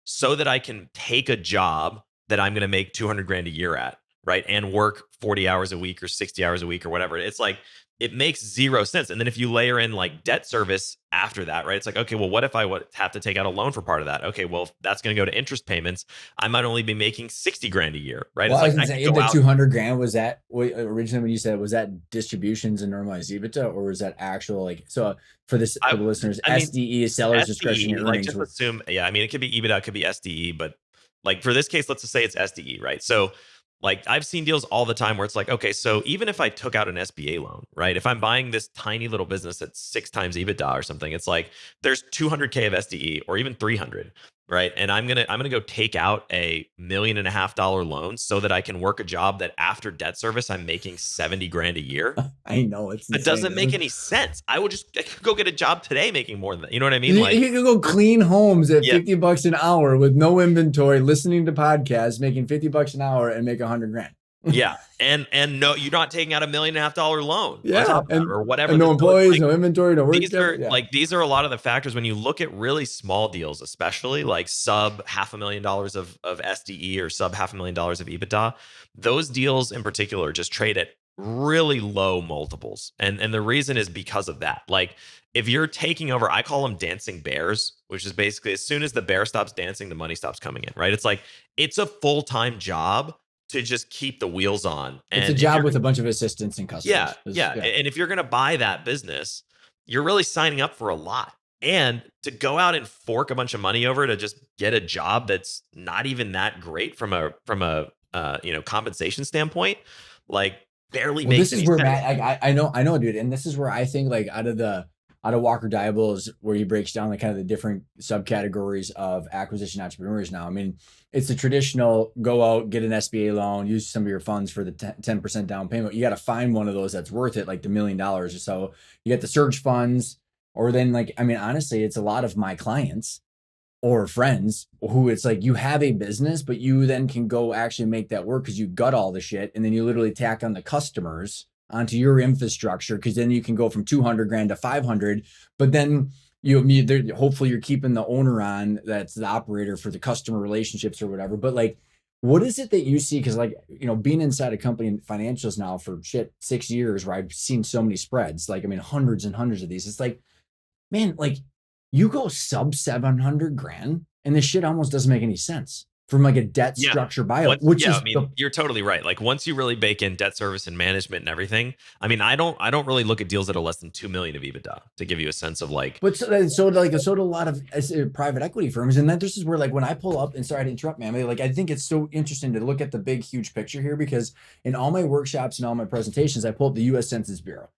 so that I can take a job that I'm going to make 200 grand a year at, right? And work 40 hours a week or 60 hours a week or whatever. It's like, it makes zero sense. And then if you layer in like debt service after that, right? It's like, okay, well, what if I would have to take out a loan for part of that? Okay, well, if that's going to go to interest payments, I might only be making 60 grand a year, right? Well, it's I was going to say, the 200 grand, was that originally when you said, was that distributions and normalized EBITDA, or was that actual, like, so for the listeners, SDE is seller's discretionary earnings. Like, just assume, yeah, I mean, it could be EBITDA, it could be SDE, but like for this case, let's just say it's SDE, right? So like I've seen deals all the time where it's like, okay, so even if I took out an SBA loan, right? If I'm buying this tiny little business at 6 times EBITDA or something, it's like there's 200K of SDE or even 300, right? And I'm gonna go take out $1.5 million loan so that I can work a job that after debt service I'm making 70 grand a year. I know it doesn't make any sense. I could go get a job today making more than that. You know what I mean? Like, you could go clean homes at $50 an hour with no inventory, listening to podcasts, making $50 an hour and make 100 grand. Yeah. And no, you're not taking out $1.5 million loan. Yeah. Or whatever. And no employees, like, no inventory, no work. These are a lot of the factors when you look at really small deals, especially like sub $500,000 of SDE or sub $500,000 of EBITDA. Those deals in particular just trade at really low multiples. And the reason is because of that. Like if you're taking over, I call them dancing bears, which is basically as soon as the bear stops dancing, the money stops coming in, right? It's like, it's a full-time job to just keep the wheels on. And it's a job with a bunch of assistants and customers. Yeah. And if you're going to buy that business, you're really signing up for a lot. And to go out and fork a bunch of money over to just get a job that's not even that great from a compensation standpoint, like barely makes any sense. This is where Matt, I know, dude. And this is where I think like out of Walker Diable's, where he breaks down like kind of the different subcategories of acquisition entrepreneurs now. I mean, it's the traditional go out, get an SBA loan, use some of your funds for the 10% down payment. You got to find one of those that's worth it, like the $1 million or so. You get the surge funds, or then like, I mean, honestly, it's a lot of my clients or friends who it's like you have a business, but you then can go actually make that work because you gut all the shit. And then you literally tack on the customers onto your infrastructure, because then you can go from 200 grand to 500, but then hopefully you're keeping the owner on, that's the operator for the customer relationships or whatever. But like, what is it that you see? Because like, being inside a company in financials now for 6 years, where I've seen so many spreads, like, I mean, hundreds and hundreds of these, it's like, man, like you go sub 700 grand and this shit almost doesn't make any sense. from like a debt Yeah. structure buyout, which Yeah, I is the mean, you're totally right. Like once you really bake in debt service and management and everything, I mean, I don't really look at deals that are less than 2 million of EBITDA to give you a sense of like, but so do a lot of private equity firms, and then this is where like when I pull up and sorry to interrupt, man, like I think it's so interesting to look at the big huge picture here because in all my workshops and all my presentations, I pull up the U.S. Census Bureau,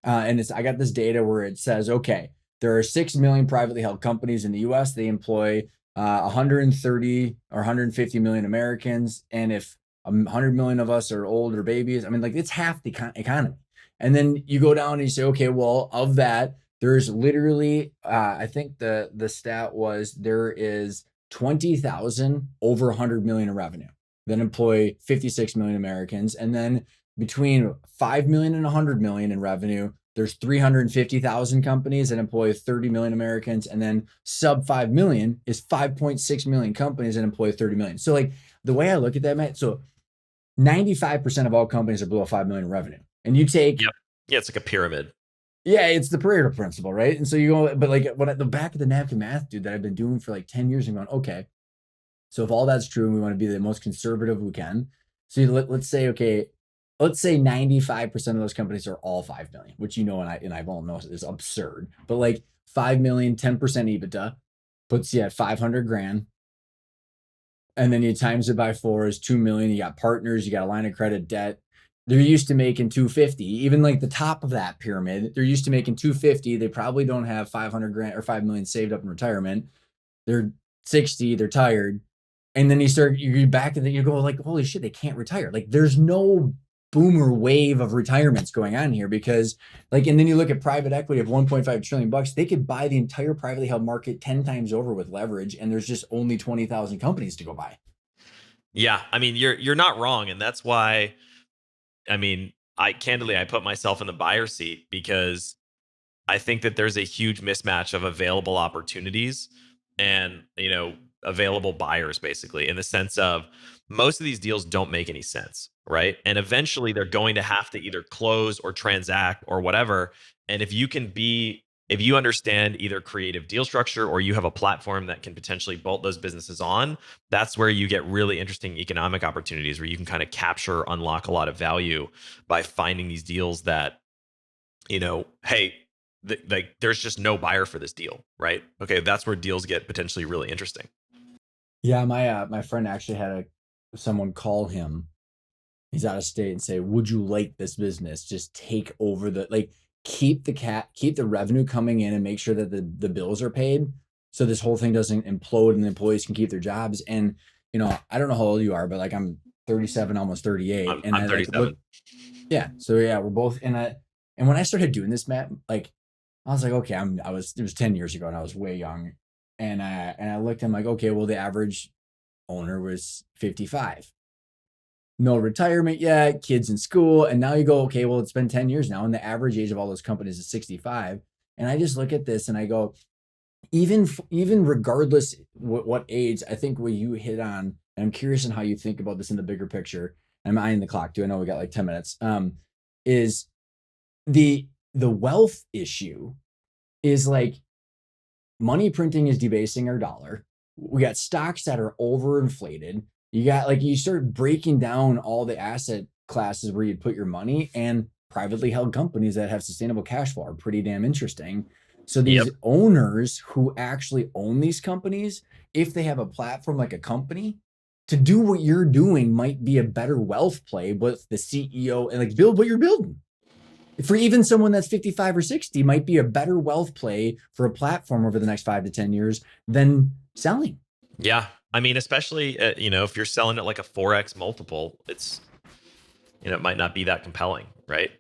and I got this data where it says okay, there are 6 million privately held companies in the U.S. They employ 130 or 150 million Americans, and if 100 million of us are old or babies, I mean like it's half the economy. And then you go down and you say okay, well of that there's literally, I think the stat was there is 20,000 over 100 million in revenue that employ 56 million Americans, and then between 5 million and 100 million in revenue, there's 350,000 companies that employ 30 million Americans, and then sub 5 million is 5.6 million companies that employ 30 million. So like the way I look at that, Matt, so 95% of all companies are below 5 million in revenue, and you take yep. Yeah, it's like a pyramid. yeah, it's the Pareto principle, right? And so you go, but like when at the back of the napkin math, dude, that I've been doing for like 10 years and going, okay, so if all that's true and we want to be the most conservative we can, so let's say, okay, let's say 95% of those companies are all 5 million, which you know, and I've all know is absurd, but like 5 million, 10% EBITDA puts you at 500 grand. And then you times it by 4 is 2 million. You got partners, you got a line of credit, debt. They're used to making 250. Even like the top of that pyramid, they're used to making 250. They probably don't have 500 grand or 5 million saved up in retirement. They're 60, they're tired. And then you back and then you go like, holy shit, they can't retire. Like there's no boomer wave of retirements going on here because like, and then you look at private equity of 1.5 trillion bucks, they could buy the entire privately held market 10 times over with leverage. And there's just only 20,000 companies to go buy. Yeah, I mean, you're not wrong, and that's why, I mean, I put myself in the buyer seat because I think that there's a huge mismatch of available opportunities and, available buyers basically in the sense of most of these deals don't make any sense, right? And eventually they're going to have to either close or transact or whatever. And if you understand either creative deal structure or you have a platform that can potentially bolt those businesses on, that's where you get really interesting economic opportunities where you can kind of capture, unlock a lot of value by finding these deals that, hey, like there's just no buyer for this deal, right? Okay, that's where deals get potentially really interesting. Yeah, my friend actually had someone call him. He's out of state and say, "Would you like this business? Just take over the like keep the revenue coming in and make sure that the bills are paid, so this whole thing doesn't implode and the employees can keep their jobs." And I don't know how old you are, but like I'm 37, almost 38, and I'm I like look, 37. yeah. So yeah, we're both in it. And when I started doing this, Matt, like I was like, okay, it was 10 years ago and I was way young. And I looked, I'm like, okay, well, the average owner was 55. No retirement yet, kids in school. And now you go, okay, well, it's been 10 years now. And the average age of all those companies is 65. And I just look at this and I go, even regardless what age, I think what you hit on, and I'm curious on how you think about this in the bigger picture. I'm eyeing the clock too. I know we got like 10 minutes. Is the wealth issue is like money printing is debasing our dollar. We got stocks that are overinflated. You got like you start breaking down all the asset classes where you put your money, and privately held companies that have sustainable cash flow are pretty damn interesting. So Yep. these owners who actually own these companies, if they have a platform like a company, to do what you're doing might be a better wealth play with the CEO and like build what you're building for even someone that's 55 or 60 might be a better wealth play for a platform over the next 5 to 10 years than selling. Yeah. I mean, especially, if you're selling at like a 4x multiple, it might not be that compelling, right?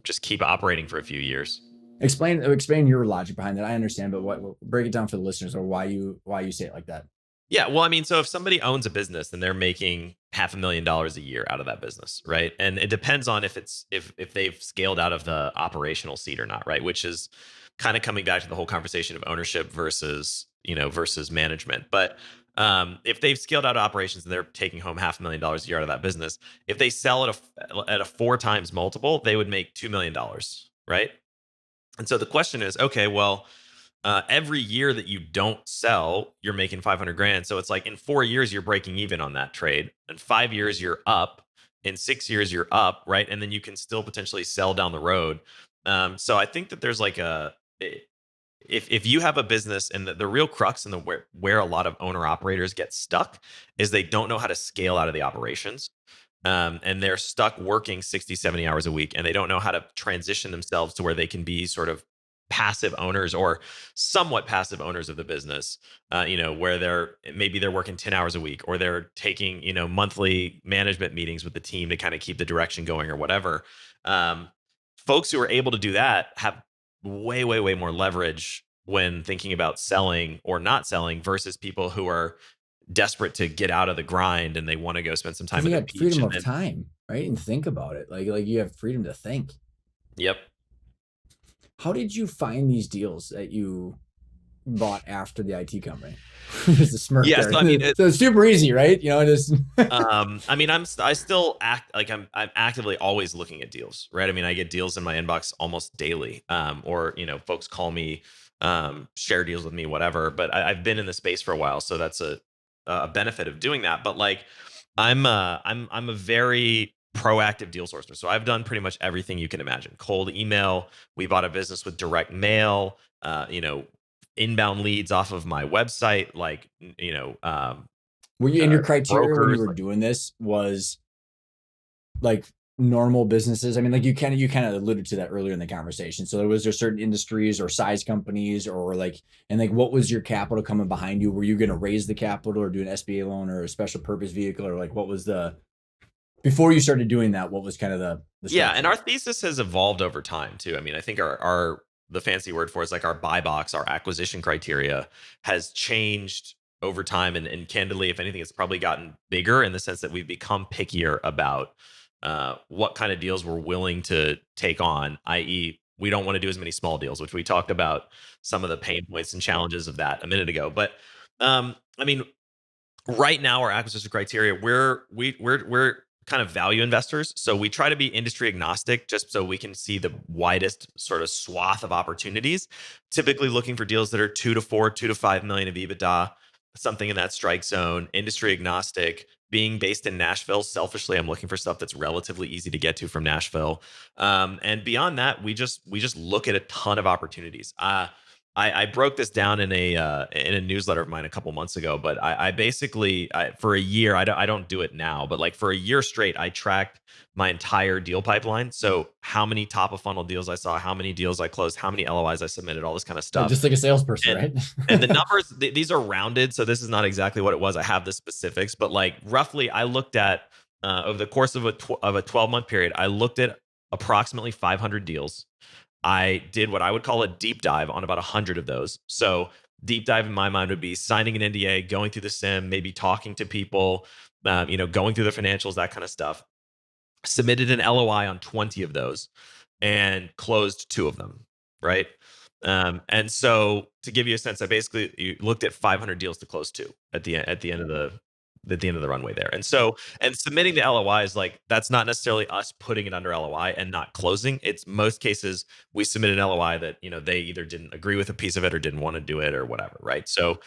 Just keep operating for a few years. Explain your logic behind that. I understand, but break it down for the listeners or why you say it like that. Yeah, well, I mean, so if somebody owns a business and they're making $500,000 a year out of that business, right? And it depends on if they've scaled out of the operational seat or not, right? Which is kind of coming back to the whole conversation of ownership versus management. But if they've scaled out operations and they're taking home $500,000 a year out of that business, if they sell at a 4 times multiple, they would make $2 million, right? And so the question is, okay, well, every year that you don't sell, you're making 500 grand. So it's like in 4 years, you're breaking even on that trade. In 5 years, you're up. In 6 years, you're up, right? And then you can still potentially sell down the road. So I think that there's like if you have a business, and the real crux and the where a lot of owner operators get stuck is they don't know how to scale out of the operations. And they're stuck working 60, 70 hours a week, and they don't know how to transition themselves to where they can be sort of passive owners or somewhat passive owners of the business. Where they're working 10 hours a week, or they're taking, monthly management meetings with the team to kind of keep the direction going or whatever. um, Folks who are able to do that have way, way, way more leverage when thinking about selling or not selling versus people who are desperate to get out of the grind and they want to go spend some Because time you at the got beach. freedom And of then, time, right? And think about it. Like you have freedom to think. yep. How did you find these deals that you bought after the IT company? There's a smirk Yeah. there. So I mean, So it's super easy, right? Just I mean, I still act like I'm actively always looking at deals, right? I mean, I get deals in my inbox almost daily, or folks call me, share deals with me, whatever. But I've been in the space for a while, so that's a benefit of doing that. But like, I'm a very proactive deal sourcer, so I've done pretty much everything you can imagine. Cold email. We bought a business with direct mail. Inbound leads off of my website, like were you in your criteria when you brokers. were doing this was like normal businesses? I mean, like you kind of alluded to that earlier in the conversation. So was there certain industries or size companies or like, and like what was your capital coming behind you? Were you going to raise the capital or do an SBA loan or a special purpose vehicle, or like what was the before you started doing that? What was kind of the Yeah, and structure? our thesis has evolved over time too. I mean, I think our the fancy word for it is like our buy box, our acquisition criteria has changed over time. And candidly, if anything, it's probably gotten bigger in the sense that we've become pickier about what kind of deals we're willing to take on, i.e., we don't want to do as many small deals, which we talked about some of the pain points and challenges of that a minute ago. But I mean, right now our acquisition criteria, we're kind of value investors, so we try to be industry agnostic just so we can see the widest sort of swath of opportunities, typically looking for deals that are 2 to 4, 2 to 5 million of EBITDA, something in that strike zone. Industry agnostic. Being based in Nashville, selfishly, I'm looking for stuff that's relatively easy to get to from Nashville. And beyond that, we just look at a ton of opportunities. I broke this down in a newsletter of mine a couple months ago, but I basically, for a year, I don't do it now, but like for a year straight, I tracked my entire deal pipeline. So how many top of funnel deals I saw, how many deals I closed, how many LOIs I submitted, all this kind of stuff. Just like a salesperson, And right? and the numbers, these are rounded, so this is not exactly what it was. I have the specifics, but like roughly, I looked at over the course of a 12-month period, I looked at approximately 500 deals. I did what I would call a deep dive on about 100 of those. So deep dive in my mind would be signing an NDA, going through the sim, maybe talking to people, going through the financials, that kind of stuff. Submitted an LOI on 20 of those and closed 2 of them, right? And so to give you a sense, I basically you looked at 500 deals to close 2 at the end of the runway there. And so, and submitting the LOI is like, that's not necessarily us putting it under LOI and not closing. It's most cases we submit an LOI that, they either didn't agree with a piece of it or didn't want to do it or whatever, right? So,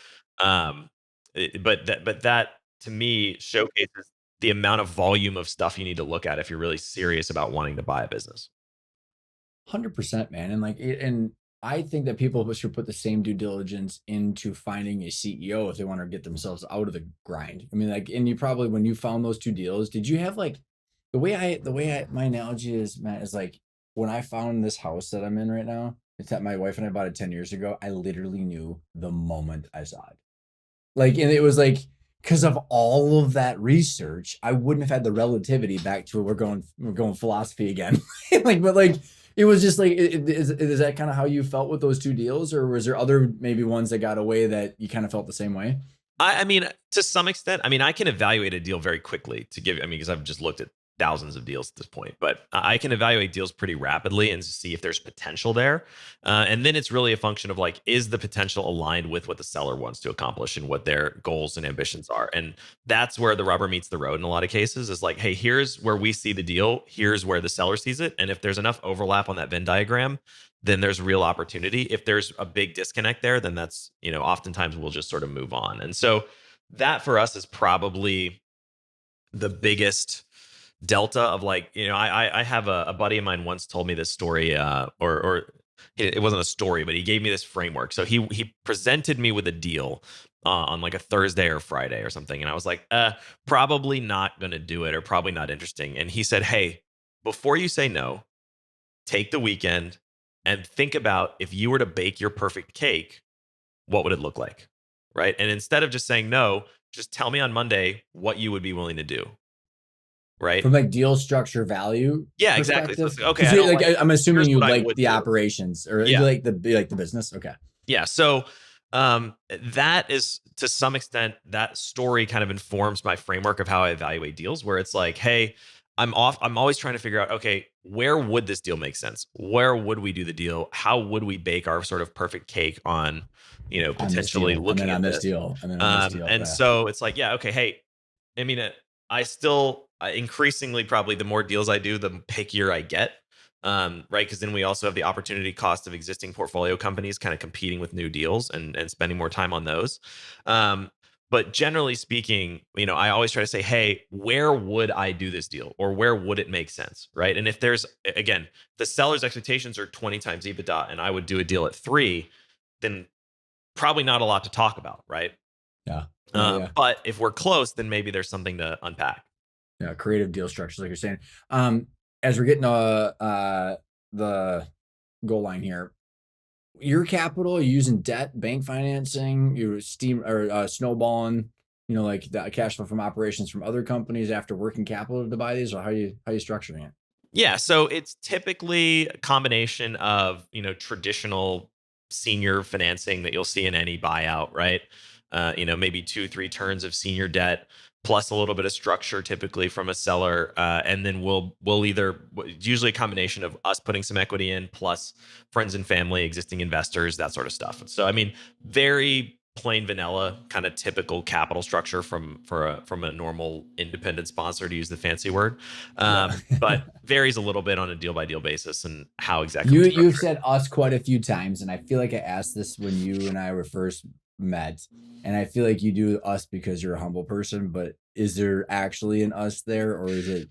um, but that to me showcases the amount of volume of stuff you need to look at if you're really serious about wanting to buy a business. 100%, man. And and I think that people should put the same due diligence into finding a CEO if they want to get themselves out of the grind. I mean, like, and you probably, when you found those 2 deals, did you have like my analogy is, Matt, is like when I found this house that I'm in right now, it's that my wife and I bought it 10 years ago. I literally knew the moment I saw it. Like, and it was like, because of all of that research, I wouldn't have had the relativity back to we're going philosophy again. But like, it was just like, is that kind of how you felt with those 2 deals, or was there other maybe ones that got away that you kind of felt the same way? I mean, to some extent, I mean, I can evaluate a deal very quickly to give, I mean, because I've just looked at thousands of deals at this point, but I can evaluate deals pretty rapidly and see if there's potential there. And then it's really a function of like, is the potential aligned with what the seller wants to accomplish and what their goals and ambitions are? And that's where the rubber meets the road in a lot of cases, is like, hey, here's where we see the deal, here's where the seller sees it. And if there's enough overlap on that Venn diagram, then there's real opportunity. If there's a big disconnect there, then that's, oftentimes we'll just sort of move on. And so that for us is probably the biggest delta of like, I have a buddy of mine once told me this story, or it wasn't a story, but he gave me this framework. So he presented me with a deal on like a Thursday or Friday or something, and I was like, probably not going to do it, or probably not interesting. And he said, hey, before you say no, take the weekend and think about, if you were to bake your perfect cake, what would it look like? Right. And instead of just saying no, just tell me on Monday what you would be willing to do. Right. From like deal structure value. Yeah, exactly. So it's like, okay. I'm assuming you like the do. operations, or you like the business. Okay. Yeah. So that is, to some extent, that story kind of informs my framework of how I evaluate deals, where it's like, hey, I'm always trying to figure out, okay, where would this deal make sense? Where would we do the deal? How would we bake our sort of perfect cake on, potentially looking at this deal? And so it's like, yeah, okay, hey, I mean, I still increasingly, probably the more deals I do, the pickier I get. Right. Because then we also have the opportunity cost of existing portfolio companies kind of competing with new deals and spending more time on those. But generally speaking, I always try to say, hey, where would I do this deal, or where would it make sense? Right. And if there's, again, the seller's expectations are 20 times EBITDA and I would do a deal at 3, then probably not a lot to talk about. Right. Yeah. But if we're close, then maybe there's something to unpack. Yeah. Creative deal structures, like you're saying. As we're getting the goal line here, your capital, you're using debt, bank financing, you're snowballing, like the cash flow from operations from other companies after working capital to buy these, or how you structuring it? Yeah, so it's typically a combination of, traditional senior financing that you'll see in any buyout, right? Maybe 2-3 turns of senior debt plus a little bit of structure, typically from a seller, and then we'll either, usually a combination of us putting some equity in plus friends and family, existing investors, that sort of stuff. So I mean, very plain vanilla, kind of typical capital structure from a normal independent sponsor, to use the fancy word, but varies a little bit on a deal by deal basis and how exactly you've said us quite a few times, and I feel like I asked this when you and I were first met, and I feel like you do us because you're a humble person, but is there actually an us there, or is it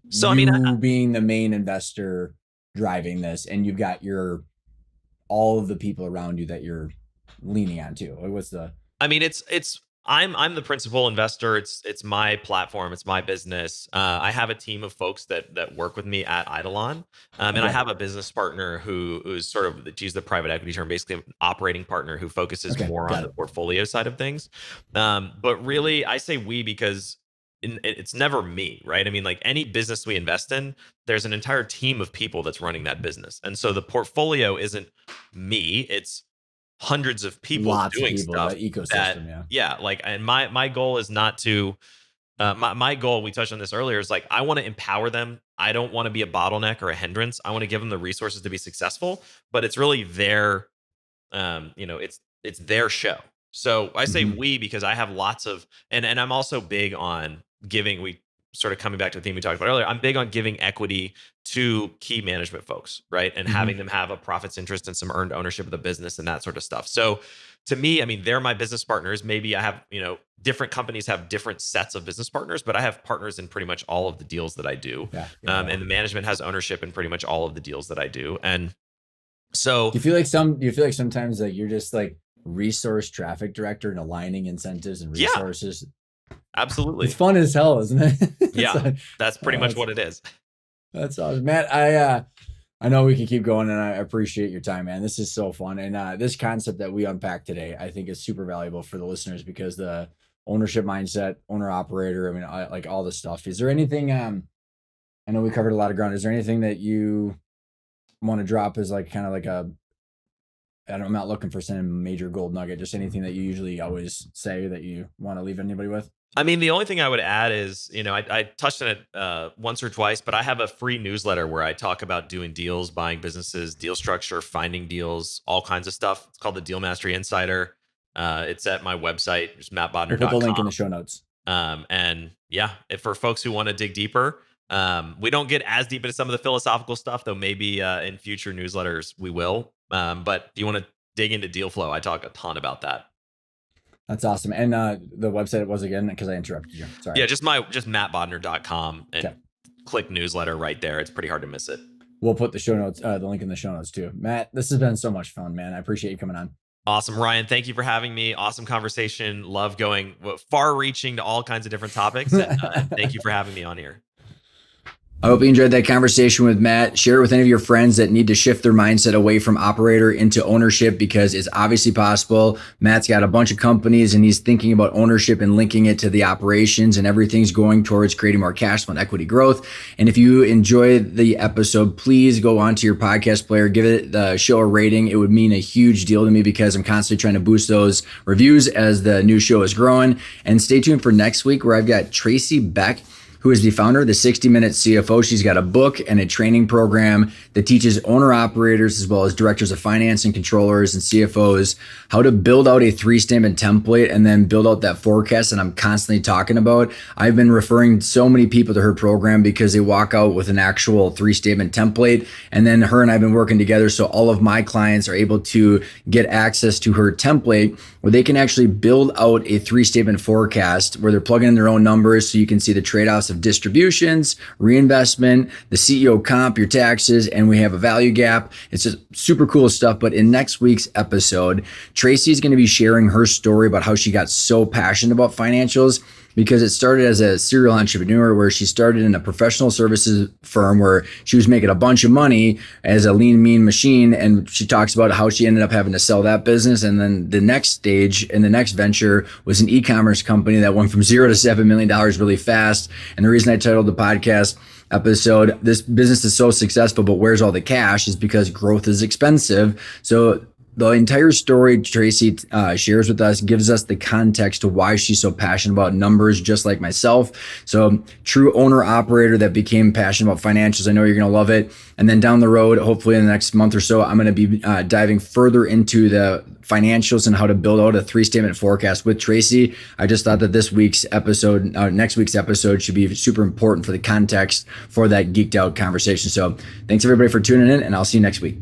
being the main investor driving this, and you've got all of the people around you that you're leaning on too? Like, what's the? I mean, I'm the principal investor. It's my platform. It's my business. I have a team of folks that work with me at Eidolon, and I have a business partner who's sort of, to use the private equity term, basically an operating partner who focuses more on the portfolio side of things. But really, I say we because it's never me, right? I mean, like any business we invest in, there's an entire team of people that's running that business, and so the portfolio isn't me. It's hundreds of people doing stuff. That ecosystem, like, and my goal is not to my goal, we touched on this earlier, is like, I want to empower them. I don't want to be a bottleneck or a hindrance. I want to give them the resources to be successful, but it's really their it's their show. So I say we because I have lots of, and I'm also big on giving, we sort of coming back to the theme we talked about earlier, I'm big on giving equity to key management folks, right? And having them have a profits interest and some earned ownership of the business and that sort of stuff. So to me, I mean, they're my business partners. Maybe I have, different companies have different sets of business partners, but I have partners in pretty much all of the deals that I do. And the management has ownership in pretty much all of the deals that I do. And so do you feel like sometimes like you're just like resource traffic director and aligning incentives and resources? Absolutely. It's fun as hell, isn't it? That's pretty much what it is. That's awesome, Matt. I know we can keep going, and I appreciate your time, man. This is so fun. And this concept that we unpacked today, I think, is super valuable for the listeners, because the ownership mindset, owner operator, I mean, I like all this stuff. Is there anything, I know we covered a lot of ground. Is there anything that you want to drop as like kind of like a I'm not looking for some major gold nugget, just anything that you usually always say that you want to leave anybody with. I mean, the only thing I would add is, I touched on it once or twice, but I have a free newsletter where I talk about doing deals, buying businesses, deal structure, finding deals, all kinds of stuff. It's called the Deal Mastery Insider. It's at my website, just We'll put the link in mattbodnar.com. the show notes. And yeah, if for folks who want to dig deeper, we don't get as deep into some of the philosophical stuff, though maybe in future newsletters we will. But if you want to dig into deal flow, I talk a ton about that. That's awesome. And the website was again, because I interrupted you. Sorry. Yeah, just mattbodnar.com and Okay. click newsletter right there. It's pretty hard to miss it. We'll put the show notes, the link in the show notes too. Matt, this has been so much fun, man. I appreciate you coming on. Awesome, Ryan. Thank you for having me. Awesome conversation. Love going far-reaching to all kinds of different topics. And thank you for having me on here. I hope you enjoyed that conversation with Matt. Share it with any of your friends that need to shift their mindset away from operator into ownership, because it's obviously possible. Matt's got a bunch of companies and he's thinking about ownership and linking it to the operations, and everything's going towards creating more cash flow and equity growth. And if you enjoyed the episode, please go onto your podcast player, give it the show a rating. It would mean a huge deal to me because I'm constantly trying to boost those reviews as the new show is growing. And stay tuned for next week, where I've got Tracy Beck, who is the founder of the 60-Minute CFO. She's got a book and a training program that teaches owner-operators as well as directors of finance and controllers and CFOs how to build out a 3-statement template and then build out that forecast that I'm constantly talking about. I've been referring so many people to her program because they walk out with an actual 3-statement template, and then her and I have been working together, so all of my clients are able to get access to her template where they can actually build out a 3-statement forecast where they're plugging in their own numbers so you can see the trade-offs of distributions, reinvestment, the CEO comp, your taxes, and we have a value gap. It's just super cool stuff. But in next week's episode, Tracy's going to be sharing her story about how she got so passionate about financials, because it started as a serial entrepreneur where she started in a professional services firm where she was making a bunch of money as a lean, mean machine. And she talks about how she ended up having to sell that business. And then the next stage and the next venture was an e-commerce company that went from $0 to $7 million really fast. And the reason I titled the podcast episode, "This business is so successful, but where's all the cash?" is because growth is expensive. So the entire story Tracy shares with us gives us the context to why she's so passionate about numbers, just like myself. So true owner operator that became passionate about financials. I know you're going to love it. And then down the road, hopefully in the next month or so, I'm going to be diving further into the financials and how to build out a 3-statement forecast with Tracy. I just thought that next week's episode should be super important for the context for that geeked out conversation. So thanks everybody for tuning in, and I'll see you next week.